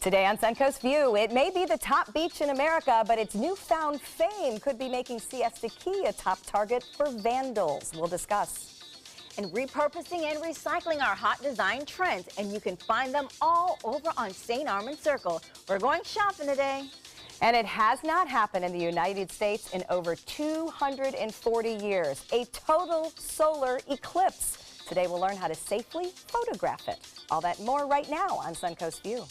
Today on Suncoast View, it may be the top beach in America, but its newfound fame could be making Siesta Key a top target for vandals. We'll discuss. And repurposing and recycling are hot design trends, and you can find them all over on St. Armands Circle. We're going shopping today. And it has not happened in the United States in over 240 years, a total solar eclipse. Today we'll learn how to safely photograph it. All that and more right now on Suncoast View.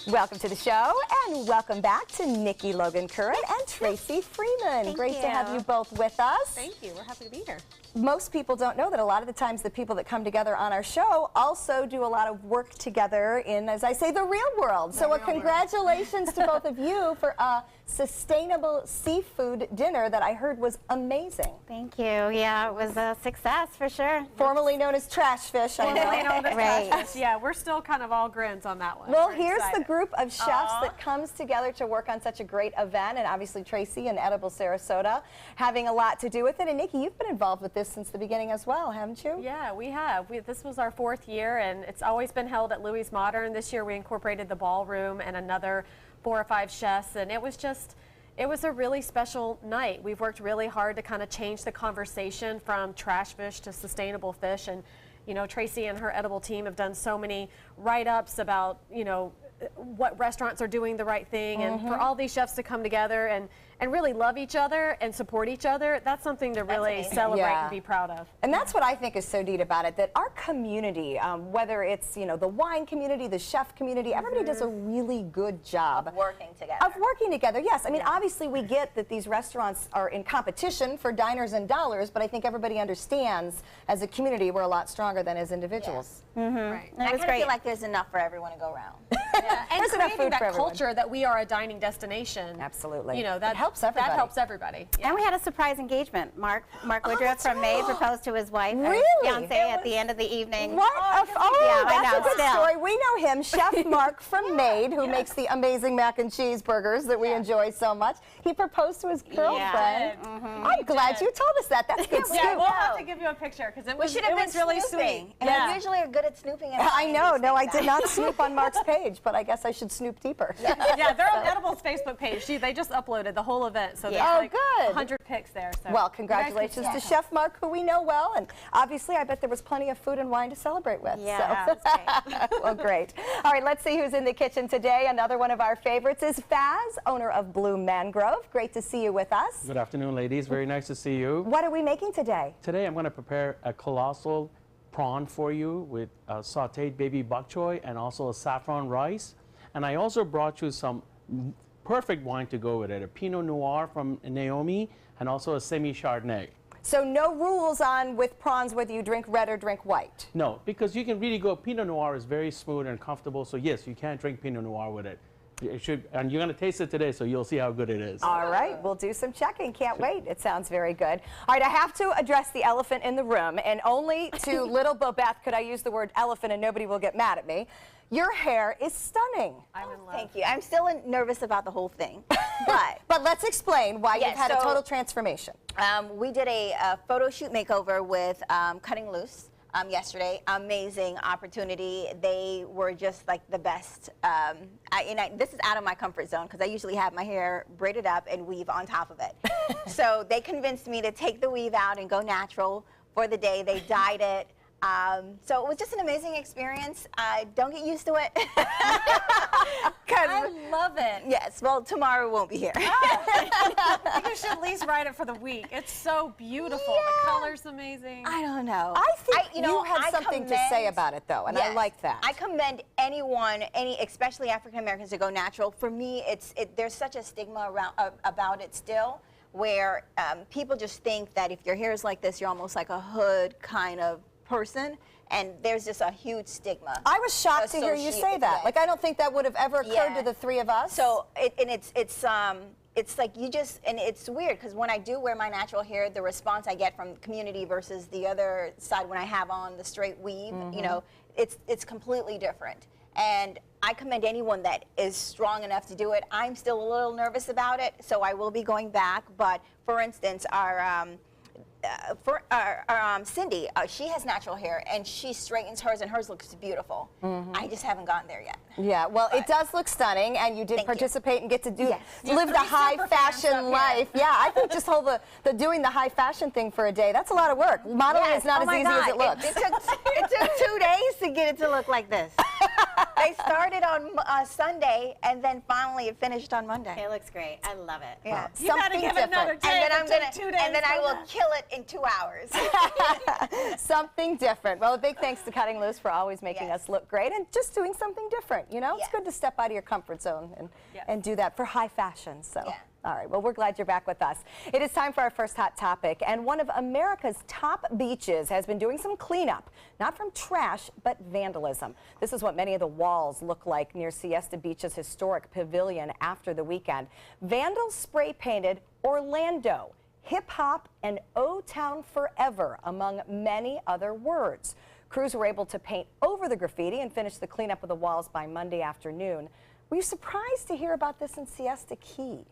Welcome to the show, and welcome back to Nikki Logan Curran and Tracy Freeman. Great to have you both with us. Thank you. We're happy to be here. Most people don't know that a lot of the times the people that come together on our show also do a lot of work together in, as I say, the real world. So congratulations to both of you for a sustainable seafood dinner that I heard was amazing. Thank you. Yeah, it was a success for sure. Formerly known as trash fish, I know. Formerly known as Right. trash fish. Yeah, we're still kind of all grins on that one. Well, We're here's excited. the group of chefs that comes together to work on such a great event, and obviously Tracy and Edible Sarasota having a lot to do with it. And Nikki, you've been involved with this since the beginning as well, haven't you? Yeah, we have. This was our 4th year, and it's always been held at Louis Modern. This year we incorporated the ballroom and another 4 or 5 chefs, and it was a really special night. We've worked really hard to kind of change the conversation from trash fish to sustainable fish, and you know, Tracy and her edible team have done so many write-ups about, you know, what restaurants are doing the right thing, and for all these chefs to come together and really love each other and support each other, that's something to really celebrate and be proud of. And that's what I think is so neat about it, that our community, whether it's, you know, the wine community, the chef community, everybody does a really good job. Of working together. Of working together, yes. I mean, obviously we get that these restaurants are in competition for diners and dollars, but I think everybody understands as a community we're a lot stronger than as individuals. Right. I kind of feel like there's enough for everyone to go around. And There's enough creating food that for everyone. culture that we are a dining destination. Absolutely. You know, that it helps everybody. That helps everybody. Yeah. And we had a surprise engagement. Mark Woodruff that's from Maid right. proposed to his wife, Really? his fiance, at the end of the evening. What? Yeah, I That's know, a good still. story. We know him, Chef Mark from Maid, who makes the amazing mac and cheese burgers that we enjoy so much. He proposed to his girlfriend. I'm glad you told us that. That's good scoop. Yeah, we'll have to give you a picture because it was really sweet. And I usually are good at snooping. I know. No, I did not snoop on Mark's page, but I guess I should snoop deeper. Yeah, they're on Edible's Facebook page. They just uploaded the whole event, so there's like good. 100 pics there. So Well, congratulations to Chef Mark, who we know well, and obviously I bet there was plenty of food and wine to celebrate with. Yeah, so. that's great. Well, great. All right, let's see who's in the kitchen today. Another one of our favorites is Faz, owner of Bloom Mangrove. Great to see you with us. Good afternoon, ladies. Very nice to see you. What are we making today? Today I'm going to prepare a colossal prawn for you with sauteed baby bok choy and also a saffron rice. And I also brought you some perfect wine to go with it, a Pinot Noir from Naomi and also a semi-Chardonnay. So no rules on with prawns whether you drink red or drink white? No, because you can really go, Pinot Noir is very smooth and comfortable, so yes, you can drink Pinot Noir with it. It should, and you're going to taste it today, so you'll see how good it is. All right, we'll do some checking. Can't wait. It sounds very good. All right, I have to address the elephant in the room, and only to little Bobeth could I use the word elephant and nobody will get mad at me. Your hair is stunning. I'm in love. Thank you. I'm still nervous about the whole thing, but But let's explain why you've had a so, total transformation. we did a photo shoot makeover with Cutting Loose yesterday. Amazing opportunity. They were just like the best. This is out of my comfort zone because I usually have my hair braided up and weave on top of it. So they convinced me to take the weave out and go natural for the day. They dyed it. So it was just an amazing experience. Don't get used to it. I love it. Yes, well, tomorrow won't be here. You should at least write it for the week. It's so beautiful. The color's amazing. I don't know. I think you I had something to say about it, though, and I Yes. like that. I commend anyone, especially African Americans, to go natural. For me, there's such a stigma around about it still, where people just think that if your hair is like this, you're almost like a hood kind of person, and there's just a huge stigma. I was shocked to hear you say that. Like, I don't think that would have ever occurred to the three of us. So, it's like you just, and it's weird because when I do wear my natural hair, the response I get from the community versus the other side when I have on the straight weave, you know, it's completely different. And I commend anyone that is strong enough to do it. I'm still a little nervous about it, so I will be going back. But for instance, our Cindy, she has natural hair, and she straightens hers, and hers looks beautiful. I just haven't gotten there yet. Yeah, well, it does look stunning, and you did Thank participate and get to do Yes. live the high fashion life. Yeah, I think just hold the doing the high fashion thing for a day. That's a lot of work. Modeling is not Oh as my easy God. as it looks. It took 2 days to get it to look like this. They started on Sunday, and then finally it finished on Monday. It looks great. I love it. Yeah. You gotta Something give it different. another day. And then if I'm it gonna, took 2 days and then I for will that. kill it in 2 hours. Something different. Well, a big thanks to Cutting Loose for always making Yes. us look great and just doing something different. You know, it's Yeah. good to step out of your comfort zone Yes. and do that for high fashion. So, Yeah. all right. Well, we're glad you're back with us. It is time for our first hot topic, and one of America's top beaches has been doing some cleanup, not from trash, but vandalism. This is what many of the walls look like near Siesta Beach's historic pavilion after the weekend. Vandals spray painted Orlando, hip hop, and O-Town Forever, among many other words. Crews were able to paint over the graffiti and finish the cleanup of the walls by Monday afternoon. Were you surprised to hear about this in Siesta Key?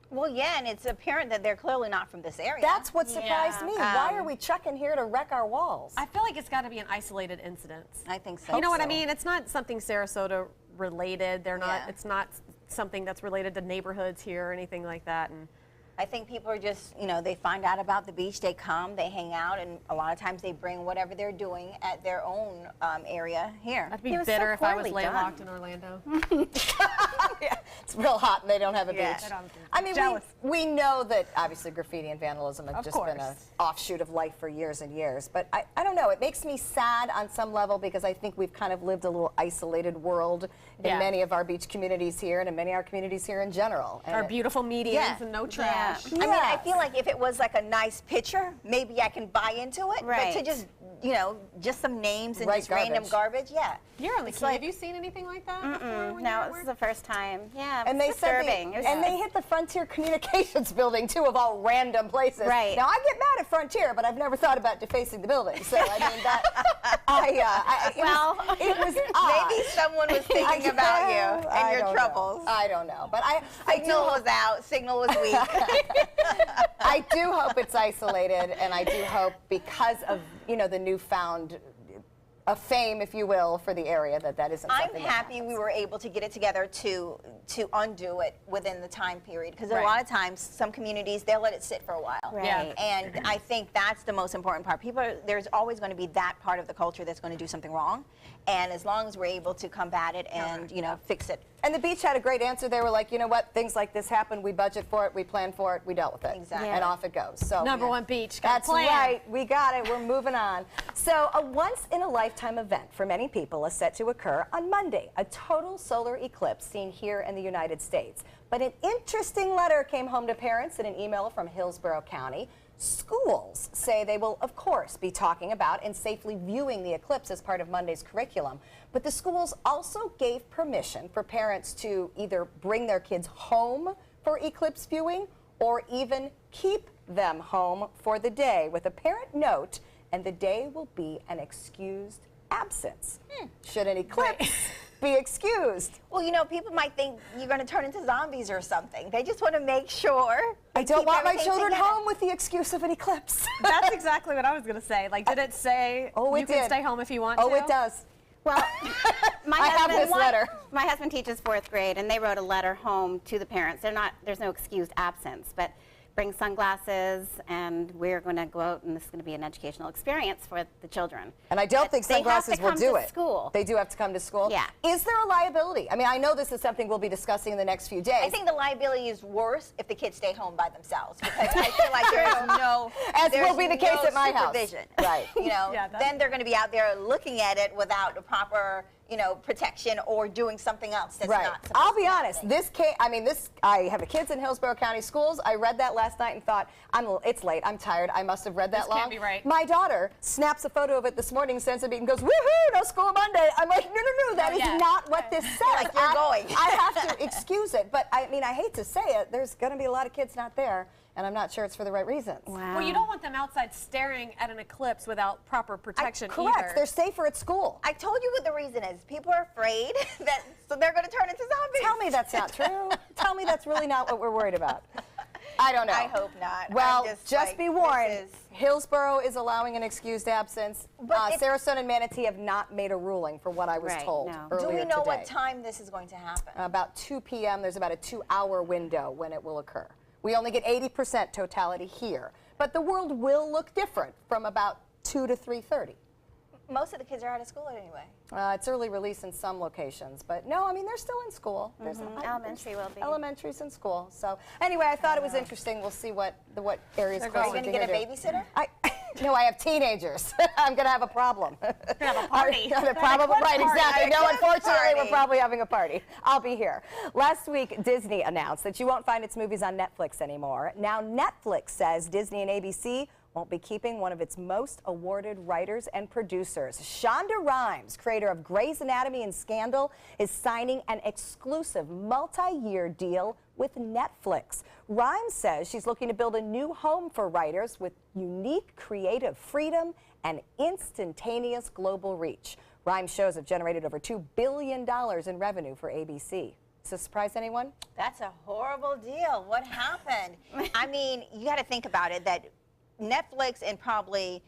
Well, yeah, and it's apparent that they're clearly not from this area. That's what surprised me. Why are Um, we checking here to wreck our walls? I feel like it's got to be an isolated incident. I think so. You know what I so. mean? It's not something Sarasota related. They're not. Yeah. It's not something that's related to neighborhoods here or anything like that. And I think people are just, they find out about the beach, they come, they hang out, and a lot of times they bring whatever they're doing at their own area here. I'd be It was so bitter if I was poorly done. landlocked in Orlando. Yeah, it's real hot and they don't have a Yeah, beach. they don't have a beach. I mean, Jealous. we know that obviously graffiti and vandalism have Of just been an course. offshoot of life for years and years. But I don't know, it makes me sad on some level because I think we've kind of lived a little isolated world in Yeah. many of our beach communities here and in many of our communities here in general. And Our it- beautiful medians Yeah. and no trash. I mean, I Yes. feel like if it was like a nice picture, maybe I can buy into it. But Right. to just, just some names and Right, just random garbage, yeah. You're on the It's key. like- Have you seen anything like that before when you No, were at this is work? the first time. Yeah, And they it's said disturbing. It was- and they hit the Frontier Communications building too, of all random places. Right. Now I get mad at Frontier, but I've never thought about defacing the building. So I mean that it was odd. Maybe someone was thinking about you and your troubles. I don't know, but I do Signal hope, was out, signal was weak. I do hope it's isolated, and I do hope because of the newfound fame, if you will, for the area that isn't. I'm something that happy happens. we were able to get it together to undo it within the time period, because a Right. lot of times some communities they'll let it sit for a while. Right. Yeah. And I think that's the most important part. There's always going to be that part of the culture that's going to do something wrong, and as long as we're able to combat it and fix it. And the beach had a great answer. They were like, you know what, things like this happen. We budget for it. We plan for it. We dealt with it. Exactly. And off it goes. So Number one beach. Got a That's plan. right. We got it. We're moving on. So a once-in-a-lifetime event for many people is set to occur on Monday, a total solar eclipse seen here in the United States. But an interesting letter came home to parents in an email from Hillsborough County. Schools say they will, of course, be talking about and safely viewing the eclipse as part of Monday's curriculum. But the schools also gave permission for parents to either bring their kids home for eclipse viewing or even keep them home for the day with a parent note, and the day will be an excused absence. Should an eclipse be excused? Well, people might think you're going to turn into zombies or something. They just want to make sure. I don't keep want my everything children together. home with the excuse of an eclipse. That's exactly what I was going to say. Like, did it say Oh, it you can did. stay home if you want to? Oh, it does. Well, my I have this letter. My husband teaches 4th grade, and they wrote a letter home to the parents. There's no excused absence, but bring sunglasses, and we're going to go out, and this is going to be an educational experience for the children. And I don't But think they have sunglasses to will come do to it. School. They do have to come to school? Yeah. Is there a liability? I mean, I know this is something we'll be discussing in the next few days. I think the liability is worse if the kids stay home by themselves, because I feel like there's no As will there's be the case no at my house. supervision. Right. Yeah, that's- Then they're going to be out there looking at it without the proper protection or doing something else that's Right. not supposed I'll to be happen. honest. I have a kids in Hillsborough County schools. I read that last night and thought, it's late. I'm tired. I must have read that This long. can't be right. My daughter snaps a photo of it this morning, sends it to me, and goes, "Woohoo! No school Monday." I'm like, no. That is yeah. not what this says. Like, you're going. I have to excuse it, but I mean, I hate to say it. There's going to be a lot of kids not there. and I'm not sure it's for the right reasons. Wow. Well, you don't want them outside staring at an eclipse without proper protection Correct. either. They're safer at school. I told you what the reason is. People are afraid that so they're going to turn into zombies. Tell me that's not true. Tell me that's really not what we're worried about. I don't know. I hope not. Well, I'm just like, be warned. this is- Hillsborough is allowing an excused absence. But if- Sarasota and Manatee have not made a ruling for what I was Right, told no. earlier Do we know today. what time this is going to happen? About 2 p.m. There's about a 2-hour window when it will occur. We only get 80% totality here, but the world will look different from about 2 to 3:30. Most of the kids are out of school anyway. It's early release in some locations, but no, I mean, they're still in school. There's Elementary will be. Elementary's in school. So anyway, I thought it was interesting. We'll see what areas They're closer Are you to going to get a here do. babysitter? No, I have teenagers. I'm going to have a problem. have a party. Probably, right, exactly. No, Eclipse unfortunately, we're party. probably having a party. I'll be here. Last week, Disney announced that you won't find its movies on Netflix anymore. Now, Netflix says Disney and ABC won't be keeping one of its most awarded writers and producers. Shonda Rhimes, creator of Grey's Anatomy and Scandal, is signing an exclusive multi-year deal with Netflix. Rhimes says she's looking to build a new home for writers with unique creative freedom and instantaneous global reach. Rhimes shows have generated over $2 billion in revenue for ABC. Does this surprise anyone? That's a horrible deal. What happened? I mean, you got to think about it that Netflix and probably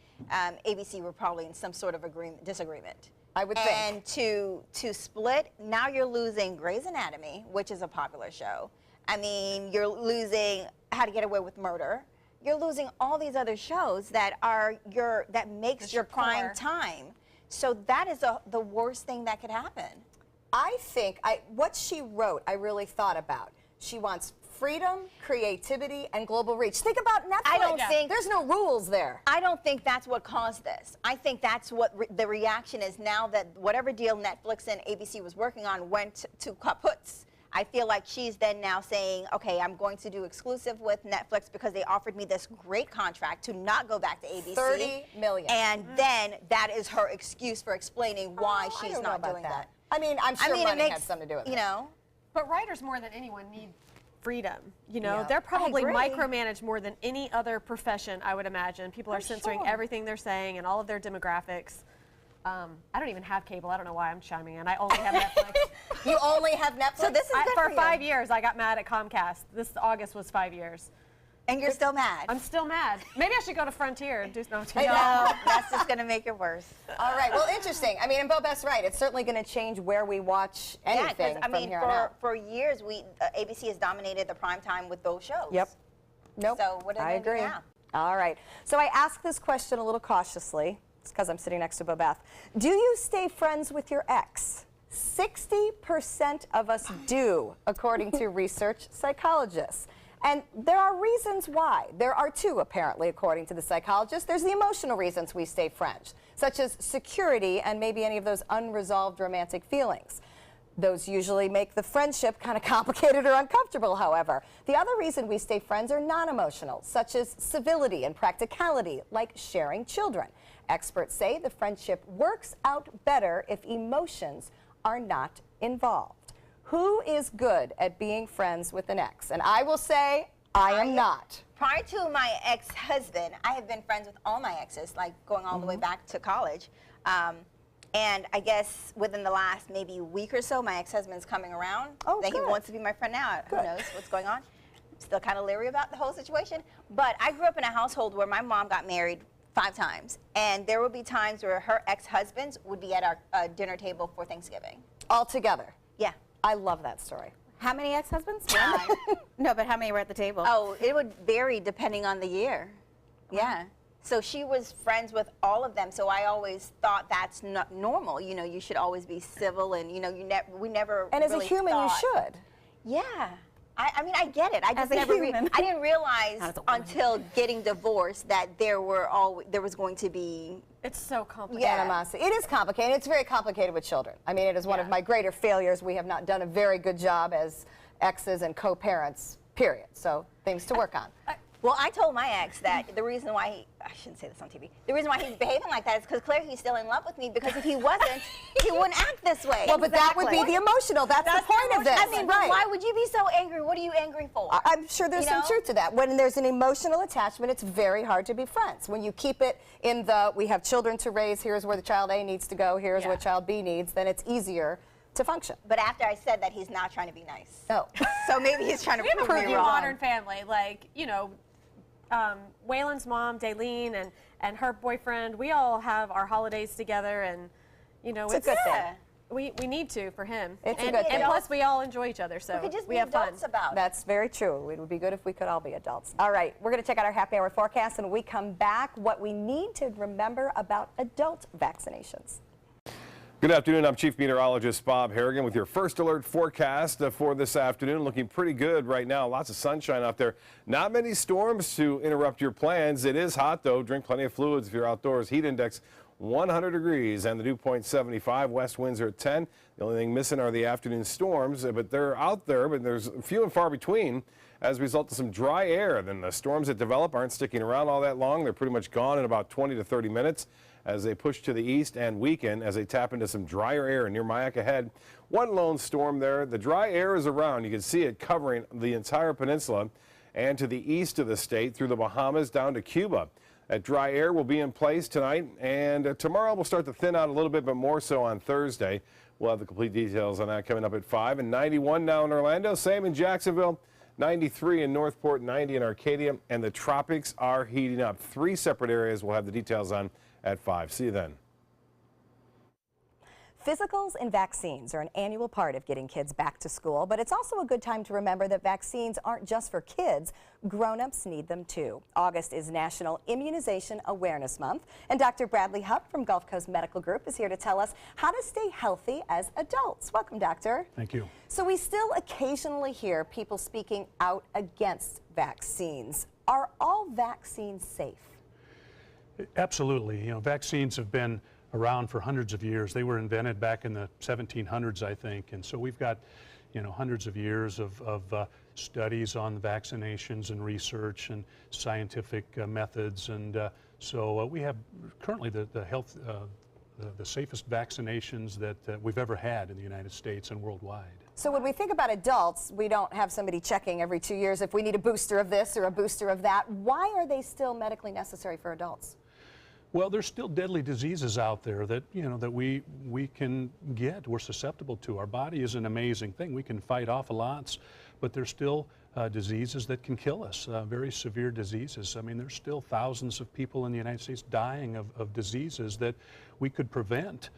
ABC were probably in some sort of disagreement. I would think. And to split, now you're losing Grey's Anatomy, which is a popular show. I mean, you're losing How to Get Away with Murder. You're losing all these other shows that are that makes your prime core. time. So that is the worst thing that could happen. I think what she wrote, I really thought about. She wants freedom, creativity, and global reach. Think about Netflix. I don't think- there's no rules there. I don't think that's what caused this. I think that's what the reaction is now that whatever deal Netflix and ABC was working on went to kaputs. I feel like she's then now saying, okay, I'm going to do exclusive with Netflix because they offered me this great contract to not go back to ABC. $30 million. And then that is her excuse for explaining why I she's don't know not about doing that. I mean, I'm sure it money makes, had something to do with it. you know. But writers more than anyone need freedom. You know, Yeah. they're probably agree. micromanaged more than any other profession, I would imagine. People are censoring sure. everything they're saying and all of their demographics. I don't even have cable. I don't know why I'm chiming in. I only have Netflix. You only have Netflix? So this is good For you. 5 years, I got mad at Comcast. This August was 5 years. And you're still mad. I'm still mad. Maybe I should go to Frontier and do no, I'm just kidding. No, that's just going to make it worse. All right, well, interesting. I mean, and Bobette's right. It's certainly going to change where we watch anything I from mean, here on out. for years, ABC has dominated the prime time with those shows. Yep. Nope. So what are I they gonna agree. do now? All right. So I ask this question a little cautiously. It's because I'm sitting next to Bobette. Do you stay friends with your ex? 60% of us do, according to research psychologists. And there are reasons why. There are two, apparently, according to the psychologist. There's the emotional reasons we stay friends, such as security and maybe any of those unresolved romantic feelings. Those usually make the friendship kind of complicated or uncomfortable, however. The other reason we stay friends are non-emotional, such as civility and practicality, like sharing children. Experts say the friendship works out better if emotions are not involved. Who is good at being friends with an ex? And I will say, I am not. Prior to my ex-husband, I have been friends with all my exes, like going all the way back to college. And I guess within the last maybe week or so, my ex-husband's coming around. Oh, that good. he wants to be my friend now. Good. Who knows what's going on? Still kind of leery about the whole situation. But I grew up in a household where my mom got married 5 times. And there would be times where her ex-husbands would be at our dinner table for Thanksgiving. All together. Yeah. I love that story. How many ex-husbands? No, but how many were at the table? Oh, it would vary depending on the year. Yeah. So she was friends with all of them. So I always thought that's not normal. You know, you should always be civil, and you know, we never. And as really a human, thought, you should. Yeah. I mean, I get it. I just As a never. human. I didn't realize Not as a woman. until getting divorced that there was going to be. It's so complicated. Yeah. Animosity. It is complicated. It's very complicated with children. I mean, it is one of my greater failures. We have not done a very good job as exes and co-parents, period. So things to work on. Well, I told my ex that the reason why I shouldn't say this on TV, the reason why he's behaving like that is because clearly he's still in love with me, because if he wasn't, he wouldn't act this way. Well, but that would be the emotional. That's the point of this. I mean, right. but why would you be so angry? What are you angry for? I'm sure there's some truth to that. When there's an emotional attachment, it's very hard to be friends. When you keep it in the, we have children to raise, here's where the child A needs to go, here's what child B needs, then it's easier to function. But after I said that, he's now trying to be nice. Oh. So maybe he's trying to prove me Pretty wrong. modern family, like, you know, Waylon's mom, Daylene, and her boyfriend, we all have our holidays together, and, you know, It's a good thing. We need to for him. It's a and, good thing. and plus, we all enjoy each other, so We could just we be have fun. adults about it. That's very true. It would be good if we could all be adults. All right, we're going to check out our happy hour forecast, and when we come back, what we need to remember about adult vaccinations. Good afternoon. I'm Chief Meteorologist Bob Harrigan with your first alert forecast for this afternoon. Looking pretty good right now. Lots of sunshine out there. Not many storms to interrupt your plans. It is hot, though. Drink plenty of fluids if you're outdoors. Heat index 100 degrees and the dew point 75. West winds are at 10. The only thing missing are the afternoon storms, but they're out there, but there's few and far between as a result of some dry air. Then the storms that develop aren't sticking around all that long. They're pretty much gone in about 20 to 30 minutes as they push to the east and weaken as they tap into some drier air near Mayaca Head. One lone storm there. The dry air is around. You can see it covering the entire peninsula and to the east of the state through the Bahamas down to Cuba. That dry air will be in place tonight, and tomorrow will start to thin out a little bit, but more so on Thursday. We'll have the complete details on that coming up at 5. And 91 now in Orlando, same in Jacksonville, 93 in Northport, 90 in Arcadia, and the tropics are heating up. 3 separate areas we'll have the details on at 5. See you then. Physicals and vaccines are an annual part of getting kids back to school, but it's also a good time to remember that vaccines aren't just for kids. Grown-ups need them too. August is National Immunization Awareness Month, and Dr. Bradley Hupp from Gulf Coast Medical Group is here to tell us how to stay healthy as adults. Welcome, doctor. Thank you. So we still occasionally hear people speaking out against vaccines. Are all vaccines safe? Absolutely. You know, vaccines have been around for hundreds of years. They were invented back in the 1700s, I think, and so we've got, you know, hundreds of years of studies on vaccinations and research and scientific methods, and so we have currently the safest vaccinations that we've ever had in the United States and worldwide. So when we think about adults, we don't have somebody checking every 2 years if we need a booster of this or a booster of that. Why are they still medically necessary for adults? Well, there's still deadly diseases out there that, you know, that we can get, we're susceptible to. Our body is an amazing thing. We can fight off lots, but there's still diseases that can kill us, very severe diseases. I mean, there's still thousands of people in the United States dying of diseases that we could prevent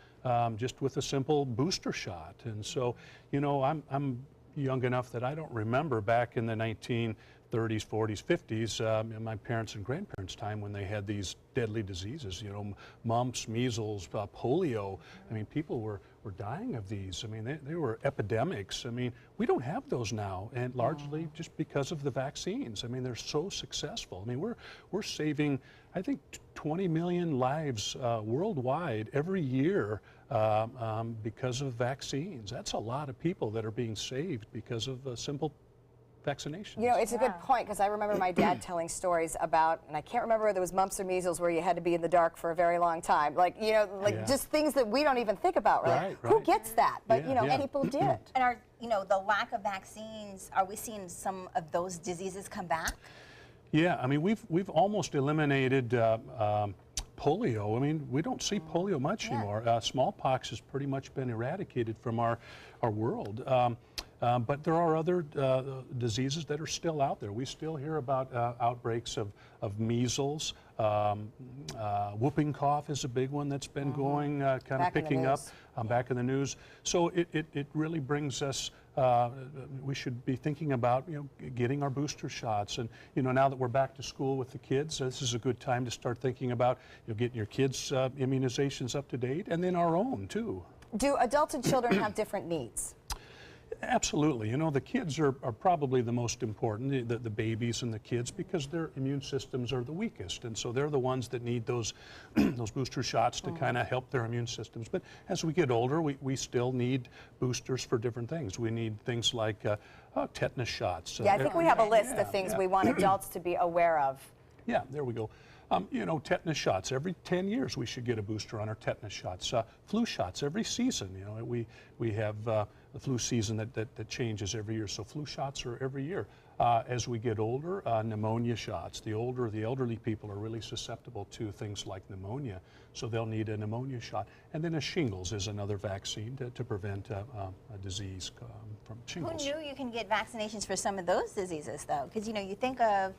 just with a simple booster shot. And so, you know, I'm young enough that I don't remember back in the 1930s, 40s, 50s, in my parents' and grandparents' time when they had these deadly diseases, you know, mumps, measles, polio. I mean, people were dying of these. I mean, they were epidemics. I mean, we don't have those now, and largely just because of the vaccines. I mean, they're so successful. I mean, we're saving, I think, 20 million lives worldwide every year because of vaccines. That's a lot of people that are being saved because of simple vaccinations. You know, it's a good point, because I remember my dad telling stories about, and I can't remember whether it was mumps or measles, where you had to be in the dark for a very long time. Like, you know, like just things that we don't even think about, right? Who gets that? But, you know, people did. And are, you know, the lack of vaccines, are we seeing some of those diseases come back? Yeah, I mean, we've almost eliminated polio. I mean, we don't see polio much anymore. Smallpox has pretty much been eradicated from our world. But there are other diseases that are still out there. We still hear about outbreaks of measles. Whooping cough is a big one that's been going, kind of picking up, back in the news. So it really brings us, we should be thinking about, you know, getting our booster shots. And, you know, now that we're back to school with the kids, this is a good time to start thinking about, you know, getting your kids' immunizations up to date, and then our own, too. Do adults and children have different needs? Absolutely. You know, the kids are probably the most important, the babies and the kids, because their immune systems are the weakest. And so they're the ones that need those, those booster shots to kind of help their immune systems. But as we get older, we still need boosters for different things. We need things like tetanus shots. Yeah, I think we have a list of things we want adults to be aware of. Yeah, there we go. You know, tetanus shots. Every 10 years we should get a booster on our tetanus shots. Flu shots every season. You know, we have the flu season that changes every year. So flu shots are every year. As we get older, pneumonia shots. The elderly people are really susceptible to things like pneumonia, so they'll need a pneumonia shot. And then a shingles is another vaccine to prevent a disease from shingles. Who knew you can get vaccinations for some of those diseases, though? Because, you know, you think of,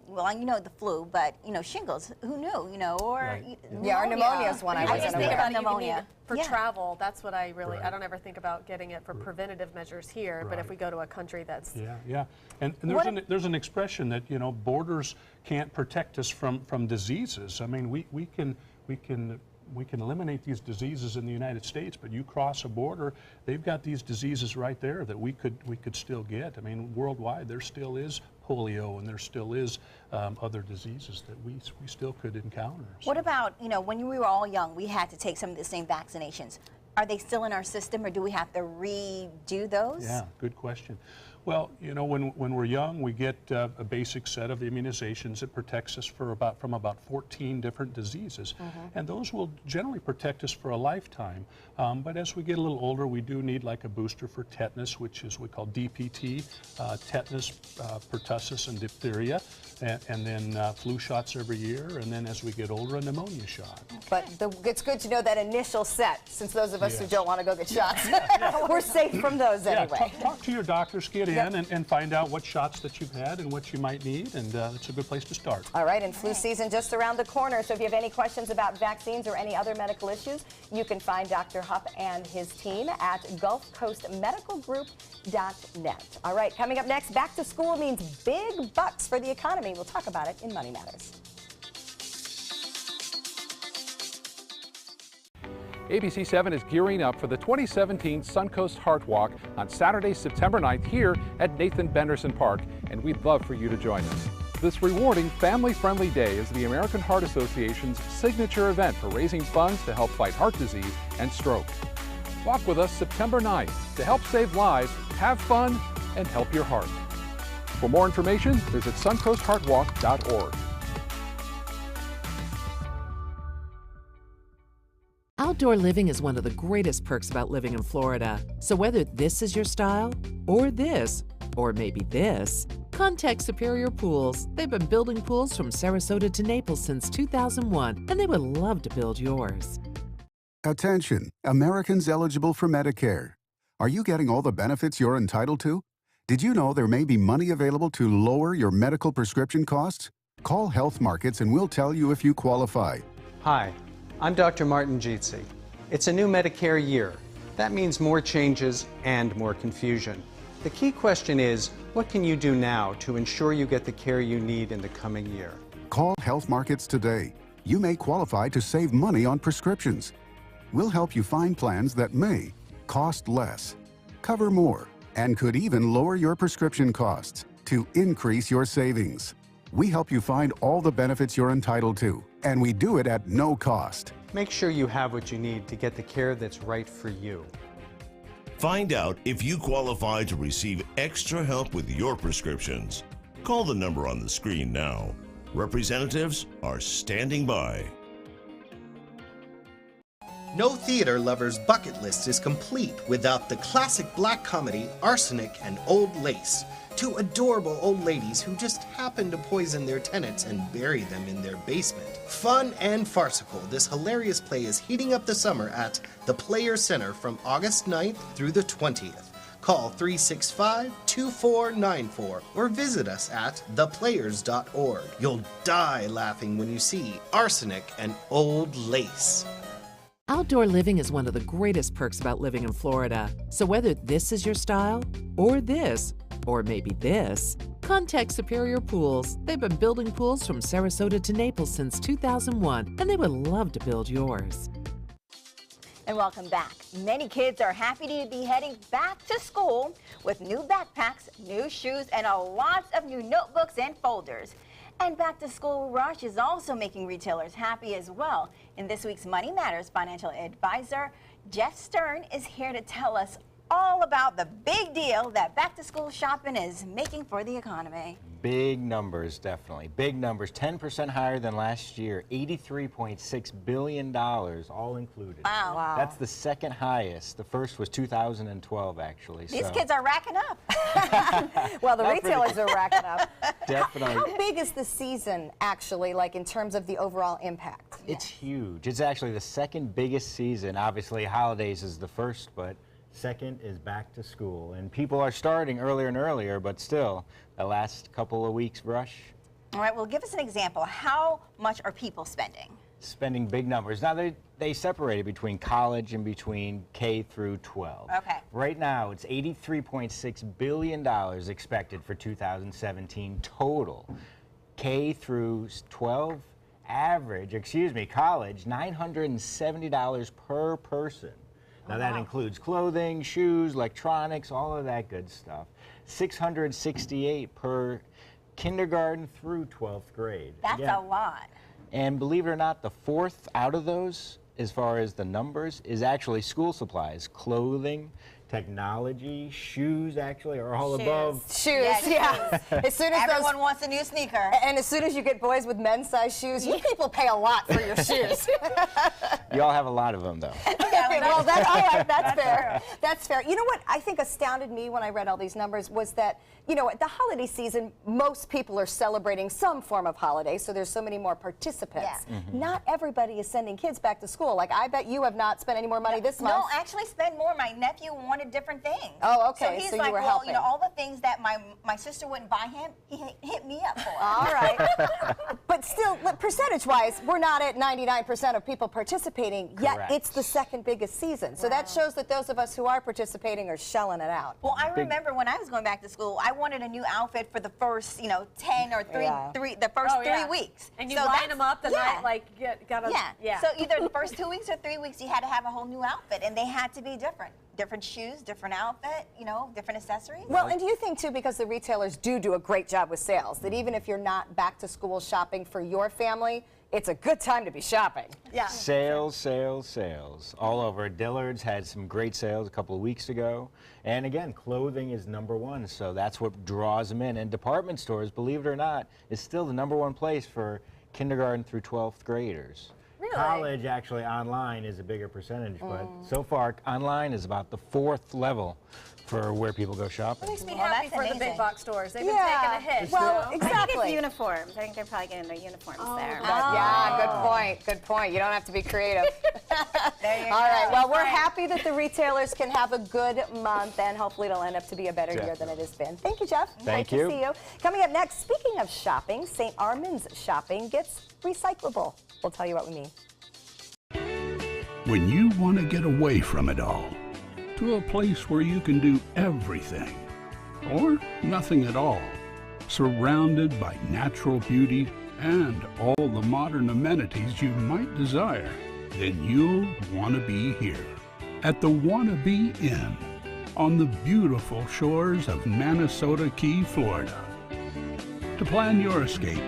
well, you know, the flu, but, you know, shingles, who knew, you know, or Right. Yeah, our pneumonia is one I I wasn't just aware think of. about it, you can need Pneumonia. it for Yeah. travel. That's what I really, Right. I don't ever think about getting it for preventative measures here, but if Right. we go to a country that's Yeah. And there's an expression that, you know, borders can't protect us from diseases. I mean, we can eliminate these diseases in the United States, but you cross a border, they've got these diseases right there that we could still get. I mean, worldwide there still is polio, and there still is other diseases that we still could encounter. what about, you know, when we were all young, we had to take some of the same vaccinations. Are they still in our system, or do we have to redo those? Yeah, good question. Well, you know, when we're young, we get a basic set of immunizations that protects us from about 14 different diseases. And those will generally protect us for a lifetime. But as we get a little older, we do need like a booster for tetanus, which is we call DPT, tetanus, pertussis, and diphtheria. And then flu shots every year. And then as we get older, a pneumonia shot. But it's good to know that initial set, since those of us who Yes. don't want to go get shots, we're safe from those anyway. Talk to your doctors, get in and find out what shots that you've had and what you might need, and it's a good place to start. All right, and flu season just around the corner, so if you have any questions about vaccines or any other medical issues, you can find Dr. Hupp and his team at GulfCoastMedicalGroup.net. All right, coming up next, back to school means big bucks for the economy. We'll talk about it in Money Matters. ABC 7 is gearing up for the 2017 Suncoast Heart Walk on Saturday, September 9th here at Nathan Benderson Park, and we'd love for you to join us. This rewarding, family-friendly day is the American Heart Association's signature event for raising funds to help fight heart disease and stroke. Walk with us September 9th to help save lives, have fun, and help your heart. For more information, visit suncoastheartwalk.org. Outdoor living is one of the greatest perks about living in Florida. So whether this is your style, or this, or maybe this, contact Superior Pools. They've been building pools from Sarasota to Naples since 2001, and they would love to build yours. Attention, Americans eligible for Medicare. Are you getting all the benefits you're entitled to? Did you know there may be money available to lower your medical prescription costs? Call Health Markets and we'll tell you if you qualify. Hi, I'm Dr. Martin Jeetsi. It's a new Medicare year. That means more changes and more confusion. The key question is, what can you do now to ensure you get the care you need in the coming year? Call Health Markets today. You may qualify to save money on prescriptions. We'll help you find plans that may cost less, cover more, and could even lower your prescription costs to increase your savings. We help you find all the benefits you're entitled to, and we do it at no cost. Make sure you have what you need to get the care that's right for you. Find out if you qualify to receive extra help with your prescriptions. Call the number on the screen now. Representatives are standing by. No theater lover's bucket list is complete without the classic black comedy Arsenic and Old Lace. Two adorable old ladies who just happen to poison their tenants and bury them in their basement. Fun and farcical, this hilarious play is heating up the summer at the Players Center from August 9th through the 20th. Call 365-2494 or visit us at theplayers.org. You'll die laughing when you see Arsenic and Old Lace. Outdoor living is one of the greatest perks about living in Florida. So whether this is your style, or this, or maybe this, contact Superior Pools. They've been building pools from Sarasota to Naples since 2001, and they would love to build yours. And welcome back. Many kids are happy to be heading back to school with new backpacks, new shoes, and lots of new notebooks and folders. And back to school rush is also making retailers happy as well. In this week's Money Matters financial advisor, Jeff Stern is here to tell us all about the big deal that back to school shopping is making for the economy. Big numbers, definitely. Big numbers, 10% higher than last year, $83.6 billion, all included. Wow. That's the second highest. The first was 2012, actually. These kids are racking up. Well, the retailers are racking up. Definitely. How big is the season, actually, like in terms of the overall impact? It's huge. It's actually the second biggest season. Obviously, holidays is the first, but second is back to school. And people are starting earlier and earlier, but still, the last couple of weeks rush. All right, well, give us an example. How much are people spending? Spending big numbers. Now, they separated between college and between K through 12. Okay. Right now, it's $83.6 billion expected for 2017 total. K through 12 average, college, $970 per person. Now that includes clothing, shoes, electronics, all of that good stuff. $668 per kindergarten through 12th grade. That's a lot. And believe it or not, the fourth out of those, as far as the numbers, is actually school supplies, clothing, technology, shoes actually are all above. Shoes, yeah. As soon as everyone wants a new sneaker. And as soon as you get boys with men's size shoes, you people pay a lot for your shoes. You all have a lot of them, though. Well, that's all right. That's fair. That's fair. You know what I think astounded me when I read all these numbers was that, you know, at the holiday season, most people are celebrating some form of holiday, so there's so many more participants. Yeah. Not everybody is sending kids back to school. Like, I bet you have not spent any more money this month. No, actually spend more. My nephew wanted different things. Oh, okay. So he's So like, you were well, helping. you know, all the things that my sister wouldn't buy him, he hit me up for. All right. But still, percentage-wise, we're not at 99% of people participating, yet Correct. it's the second biggest season. So that shows that those of us who are participating are shelling it out. Well, I remember when I was going back to school, I wanted a new outfit for the first, 10 or the first 3 weeks. And you so line them up the night, like, yeah. So either the first 2 weeks or 3 weeks, you had to have a whole new outfit, and they had to be different. Different shoes, different outfit, different accessories. Well, and do you think, too, because the retailers do a great job with sales, that even if you're not back to school shopping for your family, it's a good time to be shopping? Yeah. Sales, sales, sales. All over. Dillard's had some great sales a couple of weeks ago. And again, clothing is #1, so that's what draws them in. And department stores, believe it or not, is still the #1 place for kindergarten through 12th graders. Really? College, actually, online is a bigger percentage, but so far, online is about the 4th level for where people go shopping. Makes me Well, happy that's for the amazing. big box stores. They've been taking a hit. Well, I think exactly. it's uniforms. I think they're probably getting their uniforms there. Yeah, good point. Good point. You don't have to be creative. There you All right. go. Well, we're happy that the retailers can have a good month, and hopefully it'll end up to be a better year than it has been. Thank you, Jeff. Thank Great you. to see you. Coming up next, speaking of shopping, St. Armands shopping gets recyclable. We'll tell you what we mean. When you want to get away from it all, to a place where you can do everything, or nothing at all, surrounded by natural beauty and all the modern amenities you might desire, then you'll want to be here at the Wanna Be Inn on the beautiful shores of Siesta Key, Florida. To plan your escape,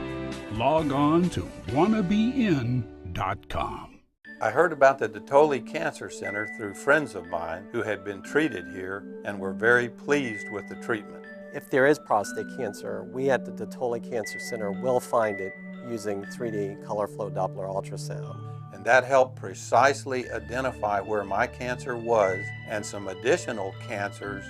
log on to wannabein.com. I heard about the Dotoli Cancer Center through friends of mine who had been treated here and were very pleased with the treatment. If there is prostate cancer, we at the Dotoli Cancer Center will find it using 3D color flow Doppler ultrasound. And that helped precisely identify where my cancer was and some additional cancers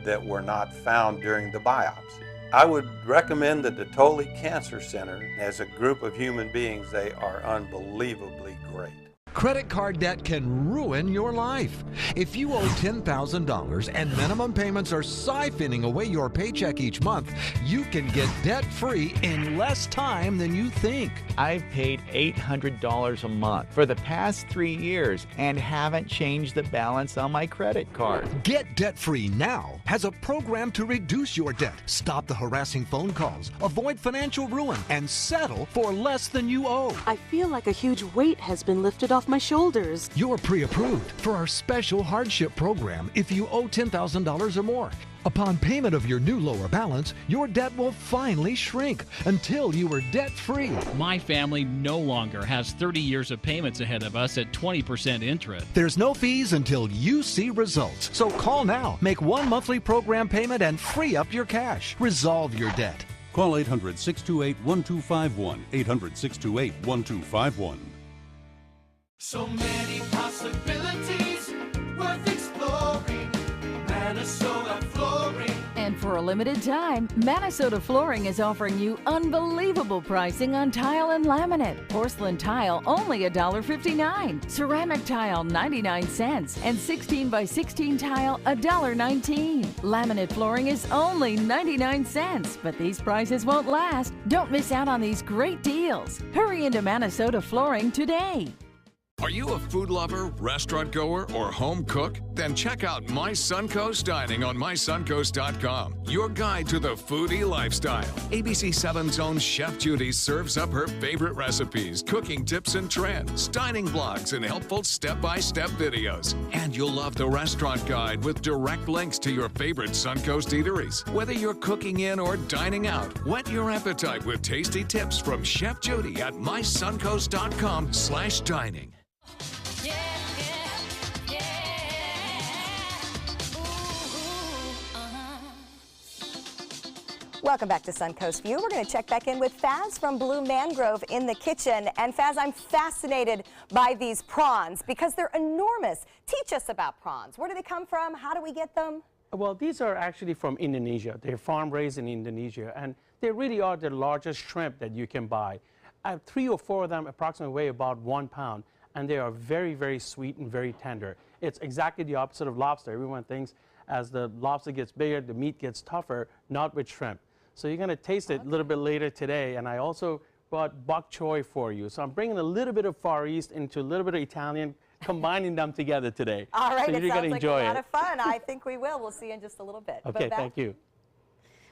that were not found during the biopsy. I would recommend the Dotoli Cancer Center. As a group of human beings, they are unbelievably great. Credit card debt can ruin your life. If you owe $10,000 and minimum payments are siphoning away your paycheck each month, you can get debt-free in less time than you think. I've paid $800 a month for the past 3 years and haven't changed the balance on my credit card. Get debt-free now has a program to reduce your debt, stop the harassing phone calls, avoid financial ruin, and settle for less than you owe. I feel like a huge weight has been lifted off off my shoulders. You're pre-approved for our special hardship program if you owe $10,000 or more. Upon payment of your new lower balance, your debt will finally shrink until you are debt-free. My family no longer has 30 years of payments ahead of us at 20% interest. There's no fees until you see results. So call now, make one monthly program payment, and free up your cash. Resolve your debt. Call 800-628-1251. 800-628-1251. So many possibilities worth exploring. Minnesota Flooring. And for a limited time, Minnesota Flooring is offering you unbelievable pricing on tile and laminate. Porcelain tile only $1.59. Ceramic tile 99 cents. And 16 by 16 tile $1.19. Laminate flooring is only 99 cents. But these prices won't last. Don't miss out on these great deals. Hurry into Minnesota Flooring today. Are you a food lover, restaurant goer, or home cook? Then check out My Suncoast Dining on mysuncoast.com, your guide to the foodie lifestyle. ABC 7's own Chef Judy serves up her favorite recipes, cooking tips and trends, dining blogs, and helpful step-by-step videos. And you'll love the restaurant guide with direct links to your favorite Suncoast eateries. Whether you're cooking in or dining out, whet your appetite with tasty tips from Chef Judy at mysuncoast.com/dining. Welcome back to Suncoast View. We're going to check back in with Faz from Blue Mangrove in the kitchen. And Faz, I'm fascinated by these prawns because they're enormous. Teach us about prawns. Where do they come from? How do we get them? Well, these are actually from Indonesia. They're farm raised in Indonesia, and they really are the largest shrimp that you can buy. I have 3 or 4 of them approximately weigh about 1 pound, and they are very, very sweet and very tender. It's exactly the opposite of lobster. Everyone thinks as the lobster gets bigger, the meat gets tougher, not with shrimp. So you're going to taste it a little bit later today, and I also brought bok choy for you. So I'm bringing a little bit of Far East into a little bit of Italian, combining them together today. All right, so it sounds like a lot of fun. I think we will. We'll see you in just a little bit. Okay, thank you.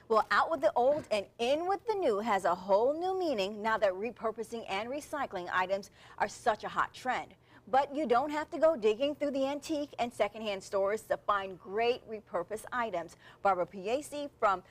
Well, out with the old and in with the new has a whole new meaning now that repurposing and recycling items are such a hot trend. But you don't have to go digging through the antique and secondhand stores to find great repurposed items. Barbara Piesi from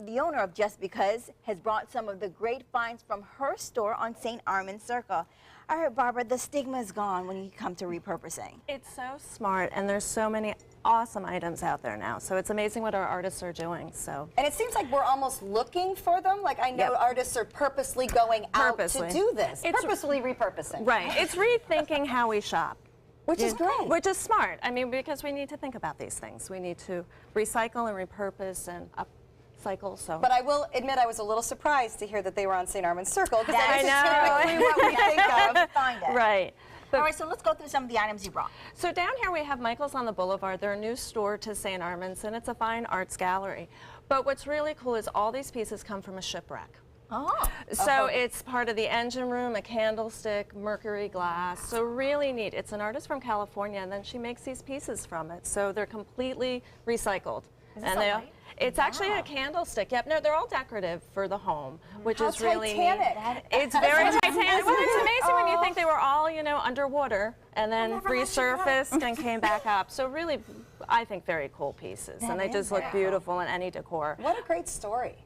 the owner of Just Because has brought some of the great finds from her store on St. Armands Circle. All right, Barbara, the stigma is gone when you come to repurposing. It's so smart, and there's so many awesome items out there now. So it's amazing what our artists are doing. So. And it seems like we're almost looking for them. Like I know artists are purposely going out to do this, purposely repurposing. Right. It's rethinking how we shop. Which is great. Which is smart. I mean, because we need to think about these things. We need to recycle and repurpose and upcycle. So. But I will admit I was a little surprised to hear that they were on St. Armands Circle because That that is is typically what we think of. Find it. Right. All right, so let's go through some of the items you brought. So down here we have Michael's on the Boulevard. They're a new store to St. Armands, and it's a fine arts gallery. But what's really cool is all these pieces come from a shipwreck. Oh. So it's part of the engine room, a candlestick, mercury glass. So really neat. It's an artist from California, and then she makes these pieces from it. So they're completely recycled. And they it's actually a candlestick. Yep, no, they're all decorative for the home, which is really Titanic. neat. It's very Titanic. Well, it's amazing when you think they were all, you know, underwater and then resurfaced and came back up. So really, I think very cool pieces, and they just look beautiful in any decor. What a great story.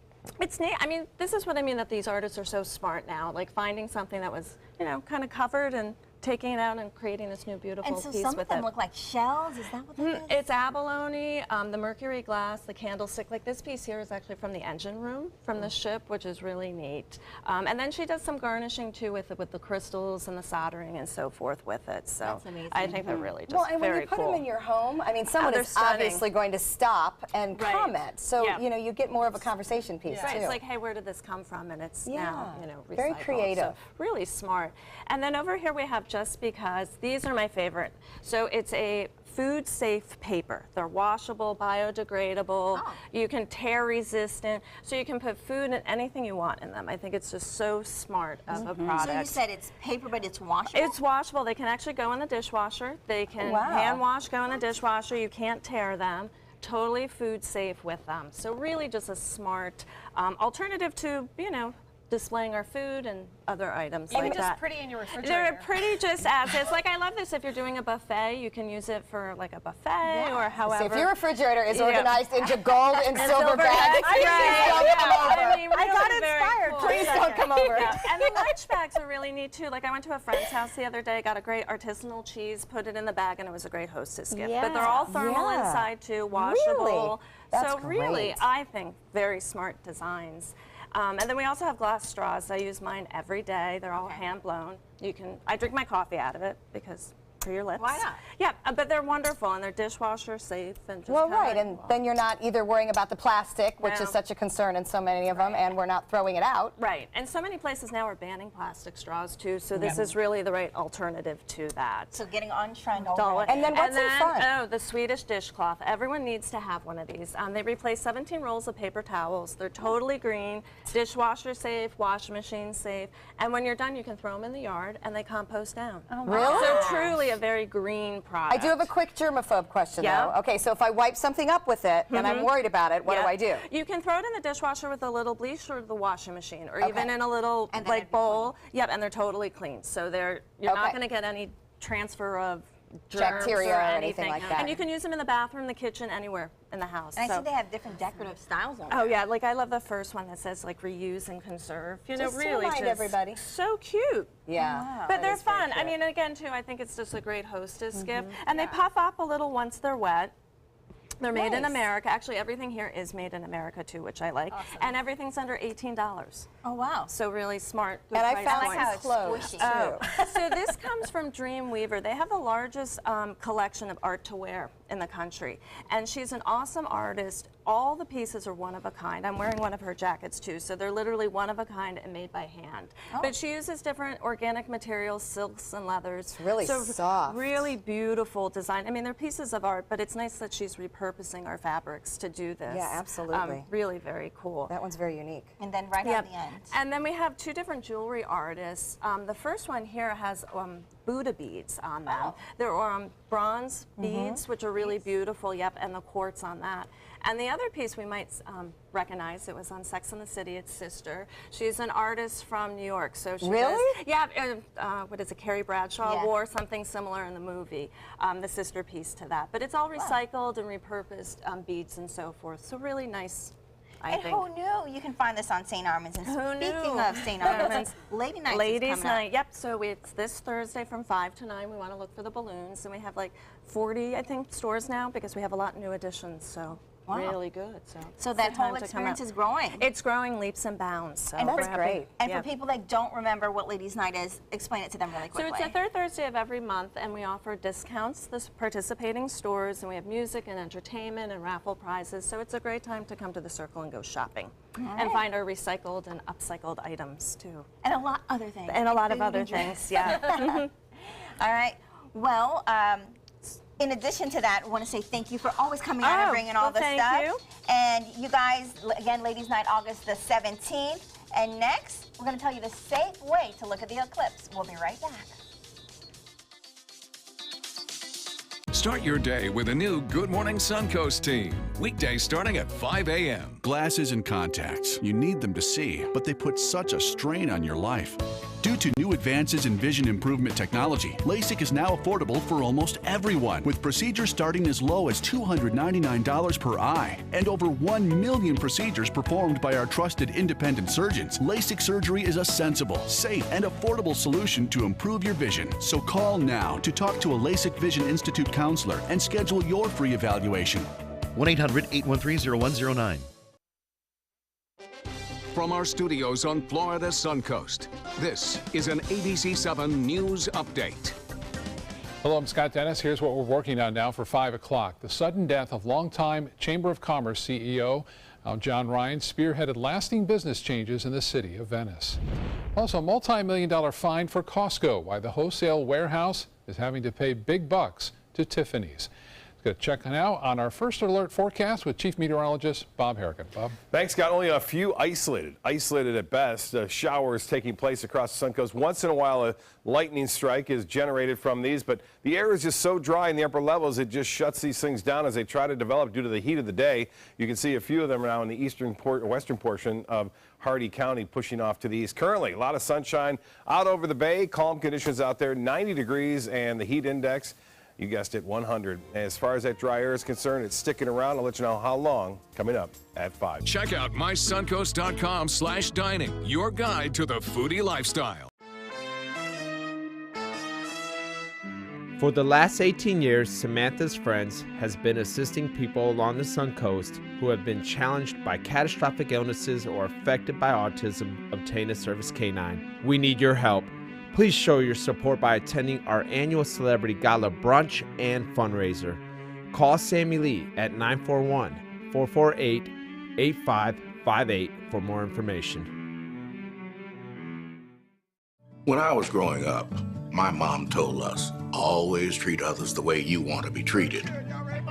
It's neat. I mean, this is what I mean that these artists are so smart now, like finding something that was, you know, kind of covered and taking it out and creating this new beautiful And so piece some with of them it. look like shells. Is that what that is? It's abalone, the mercury glass, the candlestick. Like this piece here is actually from the engine room from the ship, which is really neat. And then she does some garnishing too with the crystals and the soldering and so forth with it. So That's amazing. I think they're really just Well, and when very you put cool. them in your home, I mean, someone they're is stunning. obviously going to stop and Right. comment. So, Yeah. you know, you get more of a conversation piece, Right, too. it's like, hey, where did this come from? And it's now, you know, recycled. Very creative. So really smart. And then over here we have Just Because. These are my favorite. So it's a food safe paper. They're washable, biodegradable. You can tear resistant. So you can put food and anything you want in them. I think it's just so smart of a product. So you said it's paper, but it's washable? It's washable. They can actually go in the dishwasher. They can Wow. hand wash, go in the dishwasher. You can't tear them. Totally food safe with them. So really just a smart alternative to, you know, displaying our food and other items Even like just that. pretty in your refrigerator. They're pretty just as is. Like, I love this. If you're doing a buffet, you can use it for like a buffet or however. So if your refrigerator is Yeah. organized into gold and silver bags, bags, please don't come over. I mean, I got really very inspired. cool. Please don't come over. Yeah. And the lunch bags are really neat too. Like, I went to a friend's house the other day, got a great artisanal cheese, put it in the bag, and it was a great hostess gift. But they're all thermal inside too, washable. Really? That's so really, great. I think very smart designs. And then we also have glass straws. I use mine every day. They're all hand blown. I drink my coffee out of it because for your lips. Why not? Yeah, but they're wonderful and they're dishwasher safe and just Well, kinda- right, and then you're not either worrying about the plastic, which No. is such a concern in so many of them, and we're not throwing it out. Right, and so many places now are banning plastic straws too, so this is really the right alternative to that. So getting on trend Doll already. it. And then what's in front? Oh, the Swedish dishcloth. Everyone needs to have one of these. They replace 17 rolls of paper towels. They're totally green, dishwasher safe, washing machine safe, and when you're done, you can throw them in the yard and they compost down. Oh, really? So truly a very green product. I do have a quick germaphobe question, Yeah. though. Okay, so if I wipe something up with it and I'm worried about it, what do I do? You can throw it in the dishwasher with a little bleach or the washing machine, or even Okay. in a little And then like it'd be bowl. Yep, and they're totally clean. So you're not Okay. going to get any transfer of germs Bacteria or or anything like that. And you can use them in the bathroom, the kitchen, anywhere in the house. And I So- see they have different decorative styles on Oh there. yeah, like I love the first one that says like reuse and conserve. You know, Just to really remind everybody. so cute. Yeah. Wow. But they're is very fun. I cute. mean, again, too, I think it's just a great hostess gift. And they puff up a little once they're wet. They're made in Nice. America. Actually, everything here is made in America, too, which I like. And everything's under $18. Oh, wow. So really smart, good And I price found points. how it's clothes, squishy. too. So this comes from Dreamweaver. They have the largest collection of art to wear in the country. And she's an awesome artist. All the pieces are one of a kind. I'm wearing one of her jackets too, so they're literally one of a kind and made by hand. But she uses different organic materials, silks and leathers. It's really soft. Really beautiful design. I mean, they're pieces of art, but it's nice that she's repurposing our fabrics to do this. Yeah, absolutely. Really very cool. That one's very unique. And then right Yep. on the end. And then we have two different jewelry artists. The first one here has Buddha beads on them. They're bronze beads, which are really beautiful, yep, and the quartz on that. And the other piece we might recognize, it was on Sex and the City, it's Sister. She's an artist from New York, so she Really? does, yeah, what is it, Carrie Bradshaw Yeah. wore something similar in the movie, the sister piece to that. But it's all recycled and repurposed beads and so forth, so really nice. I And think. who knew? You can find this on St. Armands. And Who speaking knew? of St. Armands, Lady Night is Ladies' coming up. Night, yep. So it's this Thursday from 5 to 9. We want to look for the balloons. And we have like 40, I think, stores now because we have a lot of new additions. So Wow. really good. So it's that the time whole to come experience out. is growing. It's growing leaps and bounds. So And we're that's happy. great. And Yeah. for people that don't remember what Ladies' Night is, explain it to them really So quickly. it's the third Thursday of every month, and we offer discounts to participating stores, and we have music and entertainment and raffle prizes. So it's a great time to come to the Circle and go shopping and find our recycled and upcycled items too. And a lot other things. And a lot of Food other and drinks. things, yeah. All right. Well, in addition to that, I want to say thank you for always coming out and Oh, bringing all well, the thank stuff. you. And you guys, again, Ladies' Night, August the 17th. And next, we're going to tell you the safe way to look at the eclipse. We'll be right back. Start your day with a new Good Morning Suncoast team. Weekdays starting at 5 a.m. Glasses and contacts. You need them to see, but they put such a strain on your life. Due to new advances in vision improvement technology, LASIK is now affordable for almost everyone, with procedures starting as low as $299 per eye. And over 1 million procedures performed by our trusted independent surgeons. LASIK surgery is a sensible, safe, and affordable solution to improve your vision. So call now to talk to a LASIK Vision Institute counselor and schedule your free evaluation. 1-800-813-0109. From our studios on Florida's Suncoast, this is an ABC7 News Update. Hello, I'm Scott Dennis. Here's what we're working on now for 5 o'clock. The sudden death of longtime Chamber of Commerce CEO John Rhimes spearheaded lasting business changes in the city of Venice. Also, a multi-million-dollar fine for Costco, why the wholesale warehouse is having to pay big bucks to Tiffany's. Let's check now on our first alert forecast with Chief Meteorologist Bob Harrigan. Bob. Thanks, Scott. Only a few isolated at best, showers taking place across the Suncoast. Once in a while, a lightning strike is generated from these, but the air is just so dry in the upper levels, it just shuts these things down as they try to develop due to the heat of the day. You can see a few of them now in the western portion of Hardee County pushing off to the east. Currently, a lot of sunshine out over the bay, calm conditions out there, 90 degrees, and the heat index, you guessed it, 100. As far as that dry air is concerned, it's sticking around. I'll let you know how long coming up at 5. Check out mysuncoast.com/dining, your guide to the foodie lifestyle. For the last 18 years, Samantha's Friends has been assisting people along the Suncoast who have been challenged by catastrophic illnesses or affected by autism obtain a service canine. We need your help. Please show your support by attending our annual Celebrity Gala brunch and fundraiser. Call Sammy Lee at 941-448-8558 for more information. When I was growing up, my mom told us, always treat others the way you want to be treated.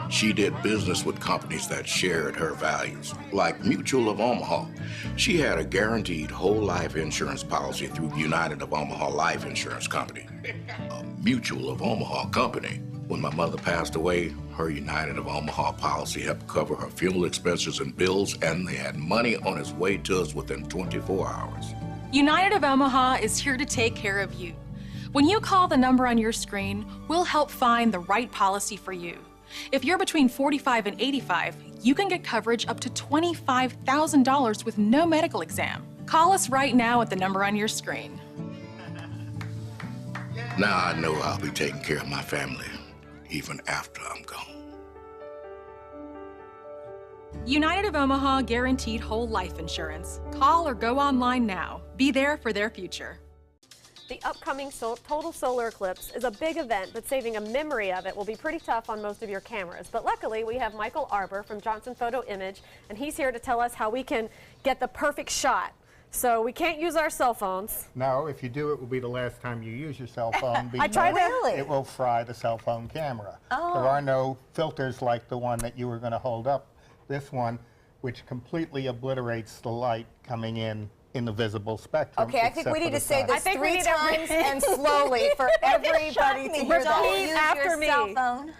She did business with companies that shared her values, like Mutual of Omaha. She had a guaranteed whole life insurance policy through United of Omaha Life Insurance Company, a Mutual of Omaha company. When my mother passed away, her United of Omaha policy helped cover her funeral expenses and bills, and they had money on its way to us within 24 hours. United of Omaha is here to take care of you. When you call the number on your screen, we'll help find the right policy for you. If you're between 45 and 85, you can get coverage up to $25,000 with no medical exam. Call us right now at the number on your screen. Now I know I'll be taking care of my family, even after I'm gone. United of Omaha guaranteed whole life insurance. Call or go online now. Be there for their future. The upcoming total solar eclipse is a big event, but saving a memory of it will be pretty tough on most of your cameras. But luckily, we have Michael Arbor from Johnson Photo Image, and he's here to tell us how we can get the perfect shot. So we can't use our cell phones. No, if you do, it will be the last time you use your cell phone. I tried that. It will fry the cell phone camera. Oh. There are no filters like the one that you were going to hold up. This one, which completely obliterates the light coming in the visible spectrum. Okay, I think we need to say this this 3 times and slowly for everybody to hear that. Repeat after me.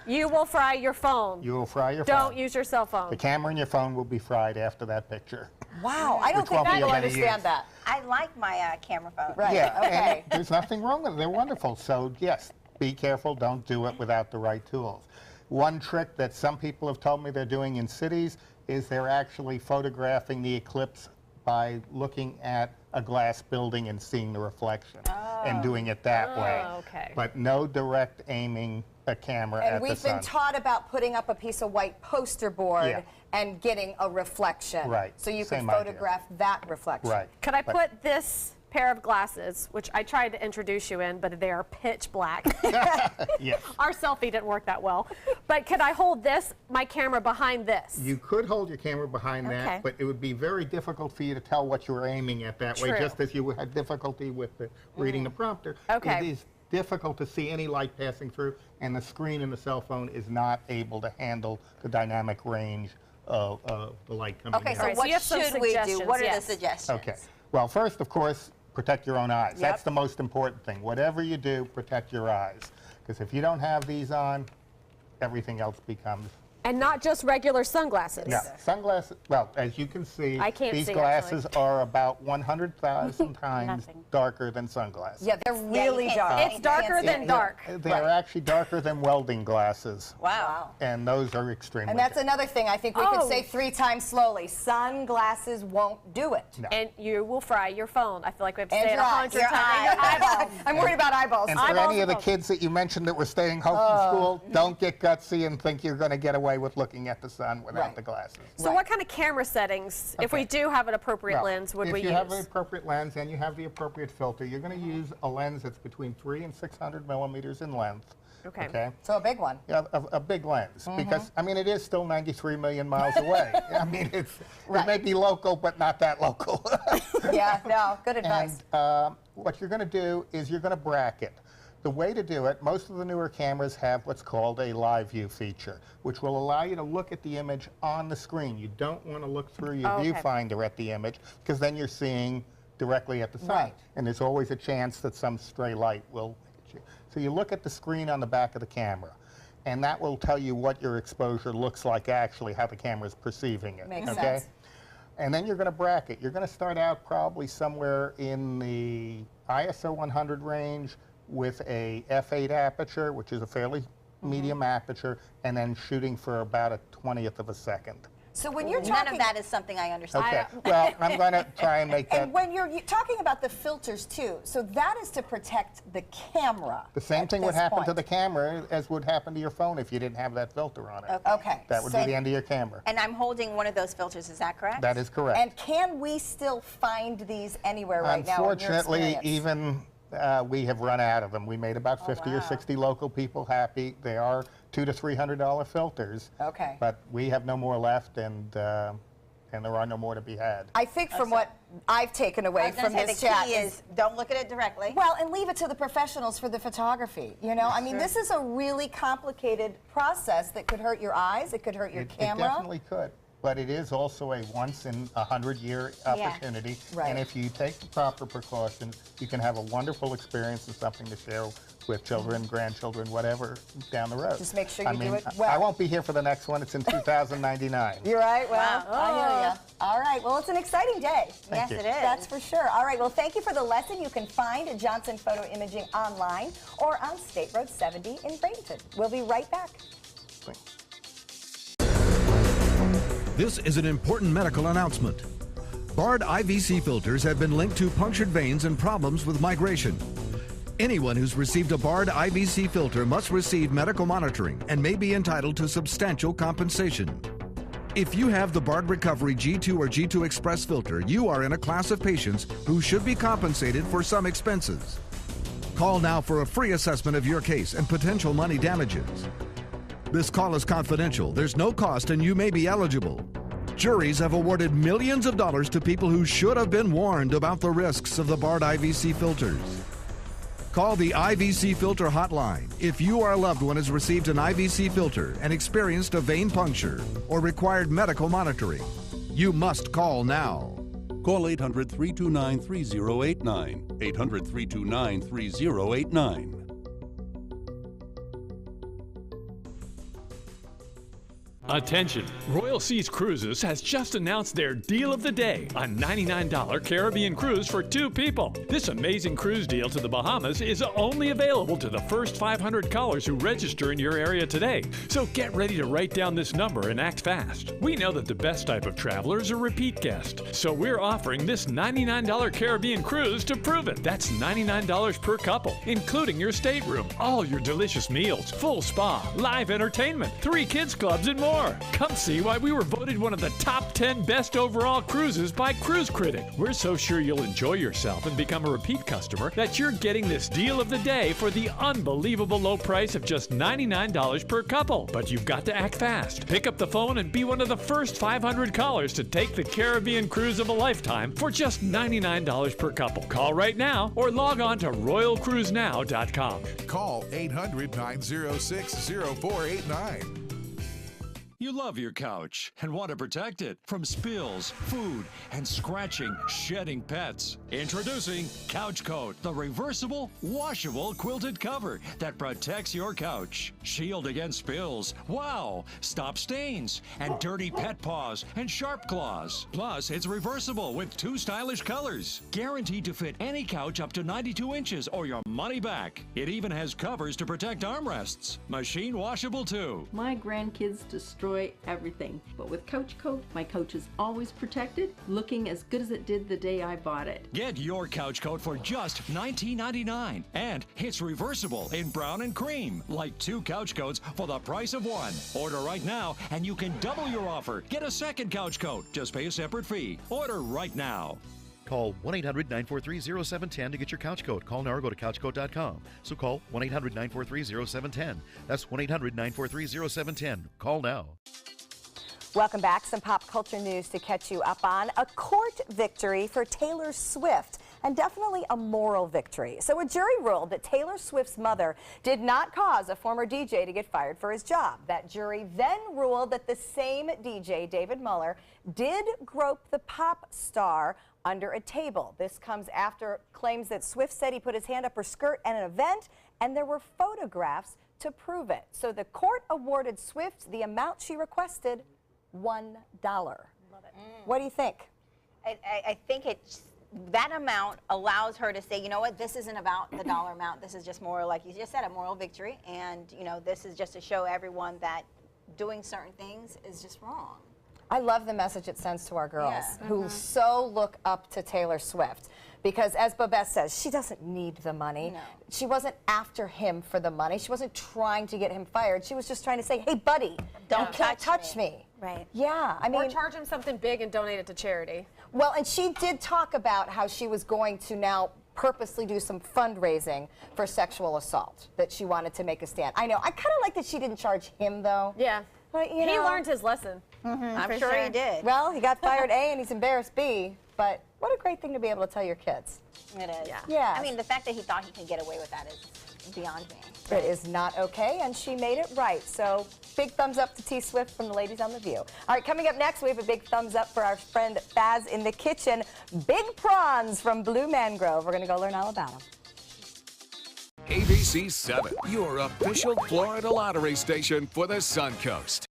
You will fry your phone. You will fry your phone. Don't use your cell phone. The camera in your phone will be fried after that picture. Wow, I don't think people understand that. I like my camera phone. Right, yeah, okay. and there's nothing wrong with it. They're wonderful. So yes, be careful. Don't do it without the right tools. One trick that some people have told me they're doing in cities is they're actually photographing the eclipse by looking at a glass building and seeing the reflection and doing it that way. Okay. But no direct aiming a camera at And the we've sun. been taught about putting up a piece of white poster board and getting a reflection. Right. So you Same can photograph that reflection. Right. Could I put this pair of glasses, which I tried to introduce you in, but they are pitch black. Yes. Our selfie didn't work that well. But could I hold my camera behind this? You could hold your camera behind that, but it would be very difficult for you to tell what you were aiming at that way, just as you had difficulty with reading the prompter. Okay. It is difficult to see any light passing through, and the screen in the cell phone is not able to handle the dynamic range of the light coming in. Okay, so what should we do? What are the suggestions? Okay. Well, first, of course, protect your own eyes. That's the most important thing. Whatever you do, protect your eyes. Because if you don't have these on, everything else becomes... And not just regular sunglasses. No, sunglasses, well, as you can see, I can't these see, glasses are about 100,000 times darker than sunglasses. Yeah, they're really dark. It's darker than dark. They're actually darker than welding glasses. Wow. And those are extremely And that's another thing I think we could say 3 times slowly. Sunglasses won't do it. No. And you will fry your phone. I feel like we have to And say it your 100 eyes. times. Your eyeballs. I'm worried about eyeballs. And for any of the kids that you mentioned that were staying home from school, don't get gutsy and think you're going to get away with looking at the sun without the glasses. So what kind of camera settings, if we do have an appropriate lens, would we use? If you have an appropriate lens and you have the appropriate filter, you're going to use a lens that's between 300 and 600 millimeters in length. Okay. So a big one. Yeah, a big lens, because, I mean, it is still 93 million miles away. I mean, it may be local, but not that local. Yeah, no, good advice. And what you're going to do is you're going to bracket. The way to do it, most of the newer cameras have what's called a live view feature, which will allow you to look at the image on the screen. You don't want to look through your viewfinder at the image, because then you're seeing directly at the sun. Right. And there's always a chance that some stray light will hit you. So you look at the screen on the back of the camera, and that will tell you what your exposure looks like actually, how the camera is perceiving it. Makes sense. And then you're going to bracket. You're going to start out probably somewhere in the ISO 100 range with a f8 aperture, which is a fairly medium aperture, and then shooting for about a 20th of a second. So when you're talking... None of that is something I understand. Okay, well, I'm going to try and make that... And when you're talking about the filters, too, so that is to protect the camera. The same thing would happen to the camera as would happen to your phone if you didn't have that filter on it. Okay. That would be the end of your camera. And I'm holding one of those filters, is that correct? That is correct. And can we still find these anywhere right now? Unfortunately, even we have run out of them. We made about 50 or 60 local people happy. They are $200 to $300 filters. Okay. But we have no more left, and there are no more to be had. I think from what I've taken away from this chat is don't look at it directly. Well, and leave it to the professionals for the photography. You know, I mean, this is a really complicated process that could hurt your eyes. It could hurt your camera. It definitely could. But it is also a once-in-100-year opportunity. Right. And if you take the proper precautions, you can have a wonderful experience and something to share with children, grandchildren, whatever, down the road. Just make sure you do it I well. won't be here for the next one. It's in 2099. You're right. Well, I hear you. All right. Well, it's an exciting day. Thank you. It is. That's for sure. All right. Well, thank you for the lesson. You can find Johnson Photo Imaging online or on State Road 70 in Bradenton. We'll be right back. This is an important medical announcement. Barred IVC filters have been linked to punctured veins and problems with migration. Anyone who's received a barred IVC filter must receive medical monitoring and may be entitled to substantial compensation. If you have the Barred Recovery G2 or G2 Express filter, you are in a class of patients who should be compensated for some expenses. Call now for a free assessment of your case and potential money damages. This call is confidential. There's no cost and you may be eligible. Juries have awarded millions of dollars to people who should have been warned about the risks of the barred IVC filters. Call the IVC Filter Hotline if you or a loved one has received an IVC filter and experienced a vein puncture or required medical monitoring. You must call now. Call 800-329-3089. 800-329-3089. Attention! Royal Seas Cruises has just announced their deal of the day, a $99 Caribbean cruise for 2 people. This amazing cruise deal to the Bahamas is only available to the first 500 callers who register in your area today. So get ready to write down this number and act fast. We know that the best type of traveler is a repeat guest, so we're offering this $99 Caribbean cruise to prove it. That's $99 per couple, including your stateroom, all your delicious meals, full spa, live entertainment, 3 kids clubs, and more. Come see why we were voted one of the top 10 best overall cruises by Cruise Critic. We're so sure you'll enjoy yourself and become a repeat customer that you're getting this deal of the day for the unbelievable low price of just $99 per couple. But you've got to act fast. Pick up the phone and be one of the first 500 callers to take the Caribbean cruise of a lifetime for just $99 per couple. Call right now or log on to royalcruisenow.com. Call 800-906-0489. You love your couch and want to protect it from spills, food, and scratching, shedding pets. Introducing Couch Coat, the reversible, washable quilted cover that protects your couch. Shield against spills, wow, stop stains, and dirty pet paws and sharp claws. Plus, it's reversible with 2 stylish colors. Guaranteed to fit any couch up to 92 inches or your money back. It even has covers to protect armrests. Machine washable too. My grandkids destroy everything, but with Couch Coat, my couch is always protected, looking as good as it did the day I bought it. Get your Couch Coat for just $19.99, and it's reversible in brown and cream, like 2 couch coats for the price of 1. Order right now, and you can double your offer. Get a second Couch Coat. Just pay a separate fee. Order right now. Call 1-800-943-0710 to get your couch coat. Call now or go to couchcoat.com. So call 1-800-943-0710. That's 1-800-943-0710. Call now. Welcome back. Some pop culture news to catch you up on. A court victory for Taylor Swift and definitely a moral victory. So a jury ruled that Taylor Swift's mother did not cause a former DJ to get fired for his job. That jury then ruled that the same DJ, David Muller, did grope the pop star under a table. This comes after claims that Swift said he put his hand up her skirt at an event, and there were photographs to prove it. So the court awarded Swift the amount she requested, $1. Love it. What do you think? I think that amount allows her to say, you know what, this isn't about the dollar amount. This is just more, like you just said, a moral victory. And, you know, this is just to show everyone that doing certain things is just wrong. I love the message it sends to our girls who so look up to Taylor Swift. Because as Babette says, she doesn't need the money. No. She wasn't after him for the money. She wasn't trying to get him fired. She was just trying to say, hey, buddy, don't touch me. Right. Yeah, I mean, or charge him something big and donate it to charity. Well, and she did talk about how she was going to now purposely do some fundraising for sexual assault, that she wanted to make a stand. I know. I kind of like that she didn't charge him, though. Yeah. But, you He know, learned his lesson. I'm sure he did. Well, he got fired A and he's embarrassed B, but what a great thing to be able to tell your kids. It is. Yeah. I mean, the fact that he thought he could get away with that is beyond me. It is not okay, and she made it right. So big thumbs up to T Swift from the ladies on The View. All right, coming up next, we have a big thumbs up for our friend Faz in the kitchen. Big prawns from Blue Mangrove. We're going to go learn all about them. ABC 7, your official Florida lottery station for the Suncoast.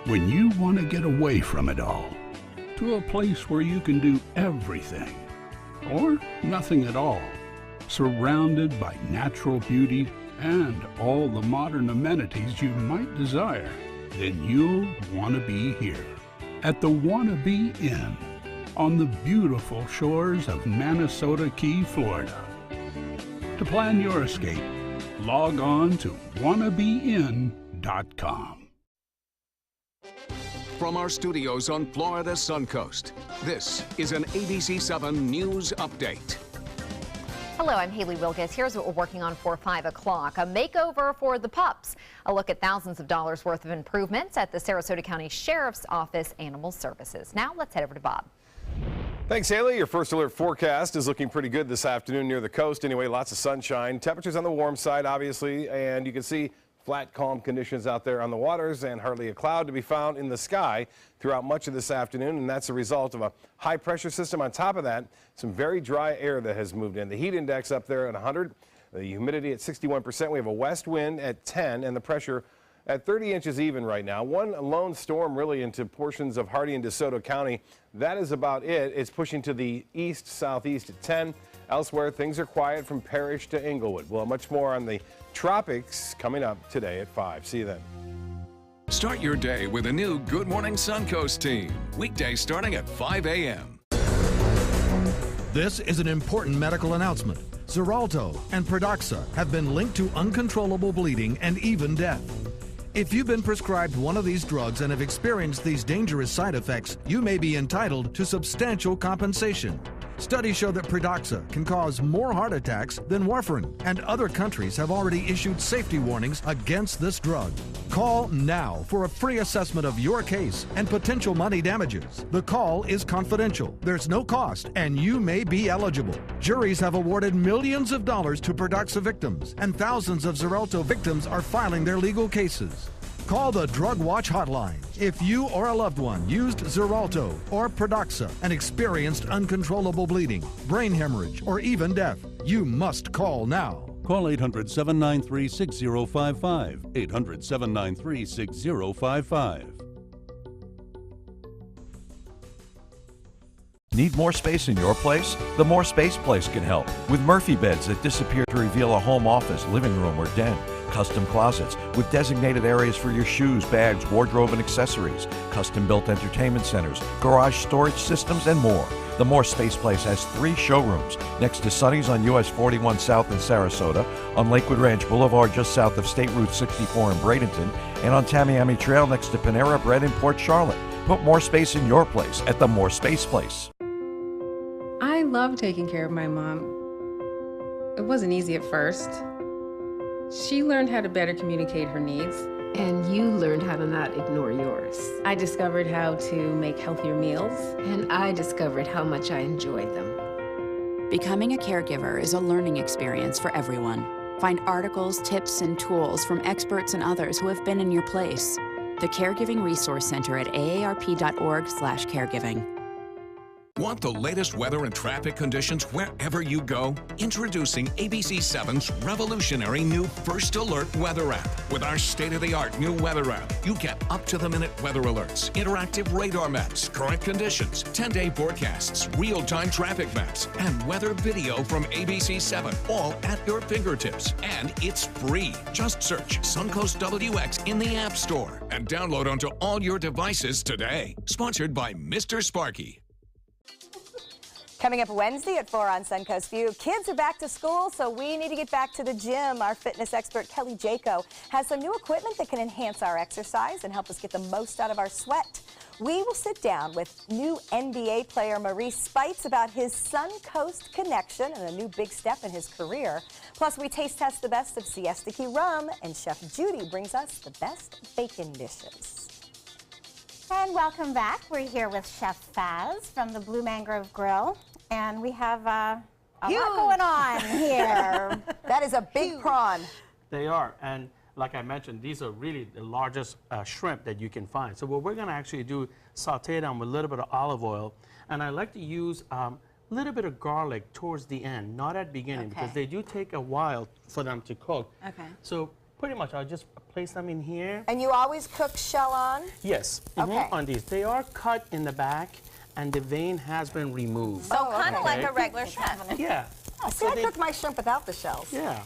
When you want to get away from it all, to a place where you can do everything, or nothing at all, surrounded by natural beauty and all the modern amenities you might desire, then you'll want to be here at the Wanna Be Inn on the beautiful shores of Siesta Key, Florida. To plan your escape, log on to wannabein.com. From our studios on Florida's Suncoast, this is an ABC 7 News Update. Hello, I'm Haley Wilkes. Here's what we're working on for 5 o'clock. A makeover for the pups. A look at thousands of dollars worth of improvements at the Sarasota County Sheriff's Office Animal Services. Now let's head over to Bob. Thanks, Haley. Your first alert forecast is looking pretty good this afternoon near the coast. Anyway, lots of sunshine. Temperatures on the warm side, obviously, and you can see flat, calm conditions out there on the waters and hardly a cloud to be found in the sky throughout much of this afternoon, and that's a result of a high pressure system. On top of that, some very dry air that has moved in. The heat index up there at 100, the humidity at 61%. We have a west wind at 10 and the pressure at 30 inches even right now. One lone storm really into portions of Hardee and DeSoto County. That is about it. It's pushing to the east, southeast at 10. Elsewhere, things are quiet from Parrish to Inglewood. We'll have much more on the tropics coming up today at 5. See you then. Start your day with a new Good Morning Suncoast team. Weekdays starting at 5 a.m. This is an important medical announcement. Xarelto and Pradaxa have been linked to uncontrollable bleeding and even death. If you've been prescribed one of these drugs and have experienced these dangerous side effects, you may be entitled to substantial compensation. Studies show that Pradaxa can cause more heart attacks than warfarin, and other countries have already issued safety warnings against this drug. Call now for a free assessment of your case and potential money damages. The call is confidential, there's no cost, and you may be eligible. Juries have awarded millions of dollars to Pradaxa victims, and thousands of Xarelto victims are filing their legal cases. Call the Drug Watch hotline if you or a loved one used Xarelto or Pradaxa and experienced uncontrollable bleeding, brain hemorrhage, or even death. You must call now. Call 800-793-6055. 800-793-6055. Need more space in your place? The More Space Place can help with Murphy beds that disappear to reveal a home office, living room, or den. Custom closets with designated areas for your shoes, bags, wardrobe, and accessories. Custom-built entertainment centers, garage storage systems, and more. The More Space Place has 3 showrooms next to Sunny's on US 41 South in Sarasota, on Lakewood Ranch Boulevard just south of State Route 64 in Bradenton, and on Tamiami Trail next to Panera Bread in Port Charlotte. Put more space in your place at the More Space Place. I love taking care of my mom. It wasn't easy at first. She learned how to better communicate her needs. And you learned how to not ignore yours. I discovered how to make healthier meals. And I discovered how much I enjoyed them. Becoming a caregiver is a learning experience for everyone. Find articles, tips, and tools from experts and others who have been in your place. The Caregiving Resource Center at aarp.org/caregiving. Want the latest weather and traffic conditions wherever you go? Introducing ABC7's revolutionary new First Alert weather app. With our state-of-the-art new weather app, you get up-to-the-minute weather alerts, interactive radar maps, current conditions, 10-day forecasts, real-time traffic maps, and weather video from ABC7, all at your fingertips. And it's free. Just search Suncoast WX in the App Store and download onto all your devices today. Sponsored by Mr. Sparky. Coming up Wednesday at 4 on Suncoast View, kids are back to school, so we need to get back to the gym. Our fitness expert, Kelly Jaco, has some new equipment that can enhance our exercise and help us get the most out of our sweat. We will sit down with new NBA player Maurice Spites about his Suncoast connection and a new big step in his career. Plus, we taste test the best of Siesta Key rum, and Chef Judy brings us the best bacon dishes. And welcome back. We're here with Chef Faz from the Blue Mangrove Grill. And we have a lot going on here. That is a big prawn. They are, and like I mentioned, these are really the largest shrimp that you can find. So what we're gonna actually do, saute them with a little bit of olive oil, and I like to use a little bit of garlic towards the end, not at the beginning, because they do take a while for them to cook. Okay. So pretty much I'll just place them in here. And you always cook shell on? Yes, Okay. on these. They are cut in the back, and the vein has been removed. So kind of like a regular shrimp. Yeah. Oh, see, I cook my shrimp without the shells. Yeah.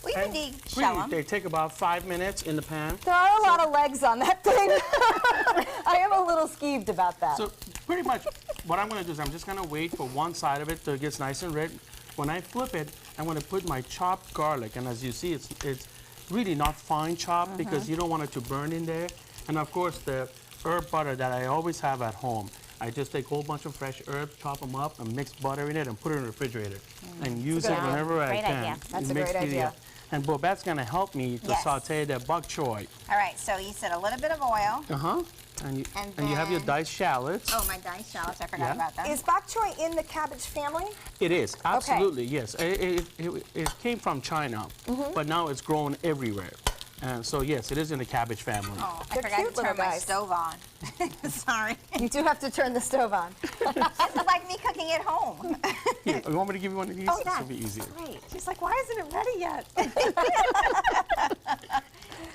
We And can really, shell them. they take about 5 minutes in the pan. There are a lot of legs on that thing. I am a little skeeved about that. So pretty much what I'm going to do is I'm just going to wait for one side of it till it gets nice and red. When I flip it, I'm going to put my chopped garlic, and as you see, it's really not fine chopped because you don't want it to burn in there. And of course, the herb butter that I always have at home. I just take a whole bunch of fresh herbs, chop them up, and mix butter in it and put it in the refrigerator and use it whenever I can. That's It a makes great the, idea. And Bobette's going to help me to saute the bok choy. All right, so you said a little bit of oil. And you have your diced shallots. Oh, my diced shallots, I forgot about that. Is bok choy in the cabbage family? It is, absolutely, yes. It came from China, but now it's grown everywhere. And so, yes, it is in the cabbage family. Oh, I forgot to turn my stove on. Sorry. You do have to turn the stove on. This is like me cooking at home. Here, you want me to give you one of these? Oh, This will be easier. Great. She's like, why isn't it ready yet?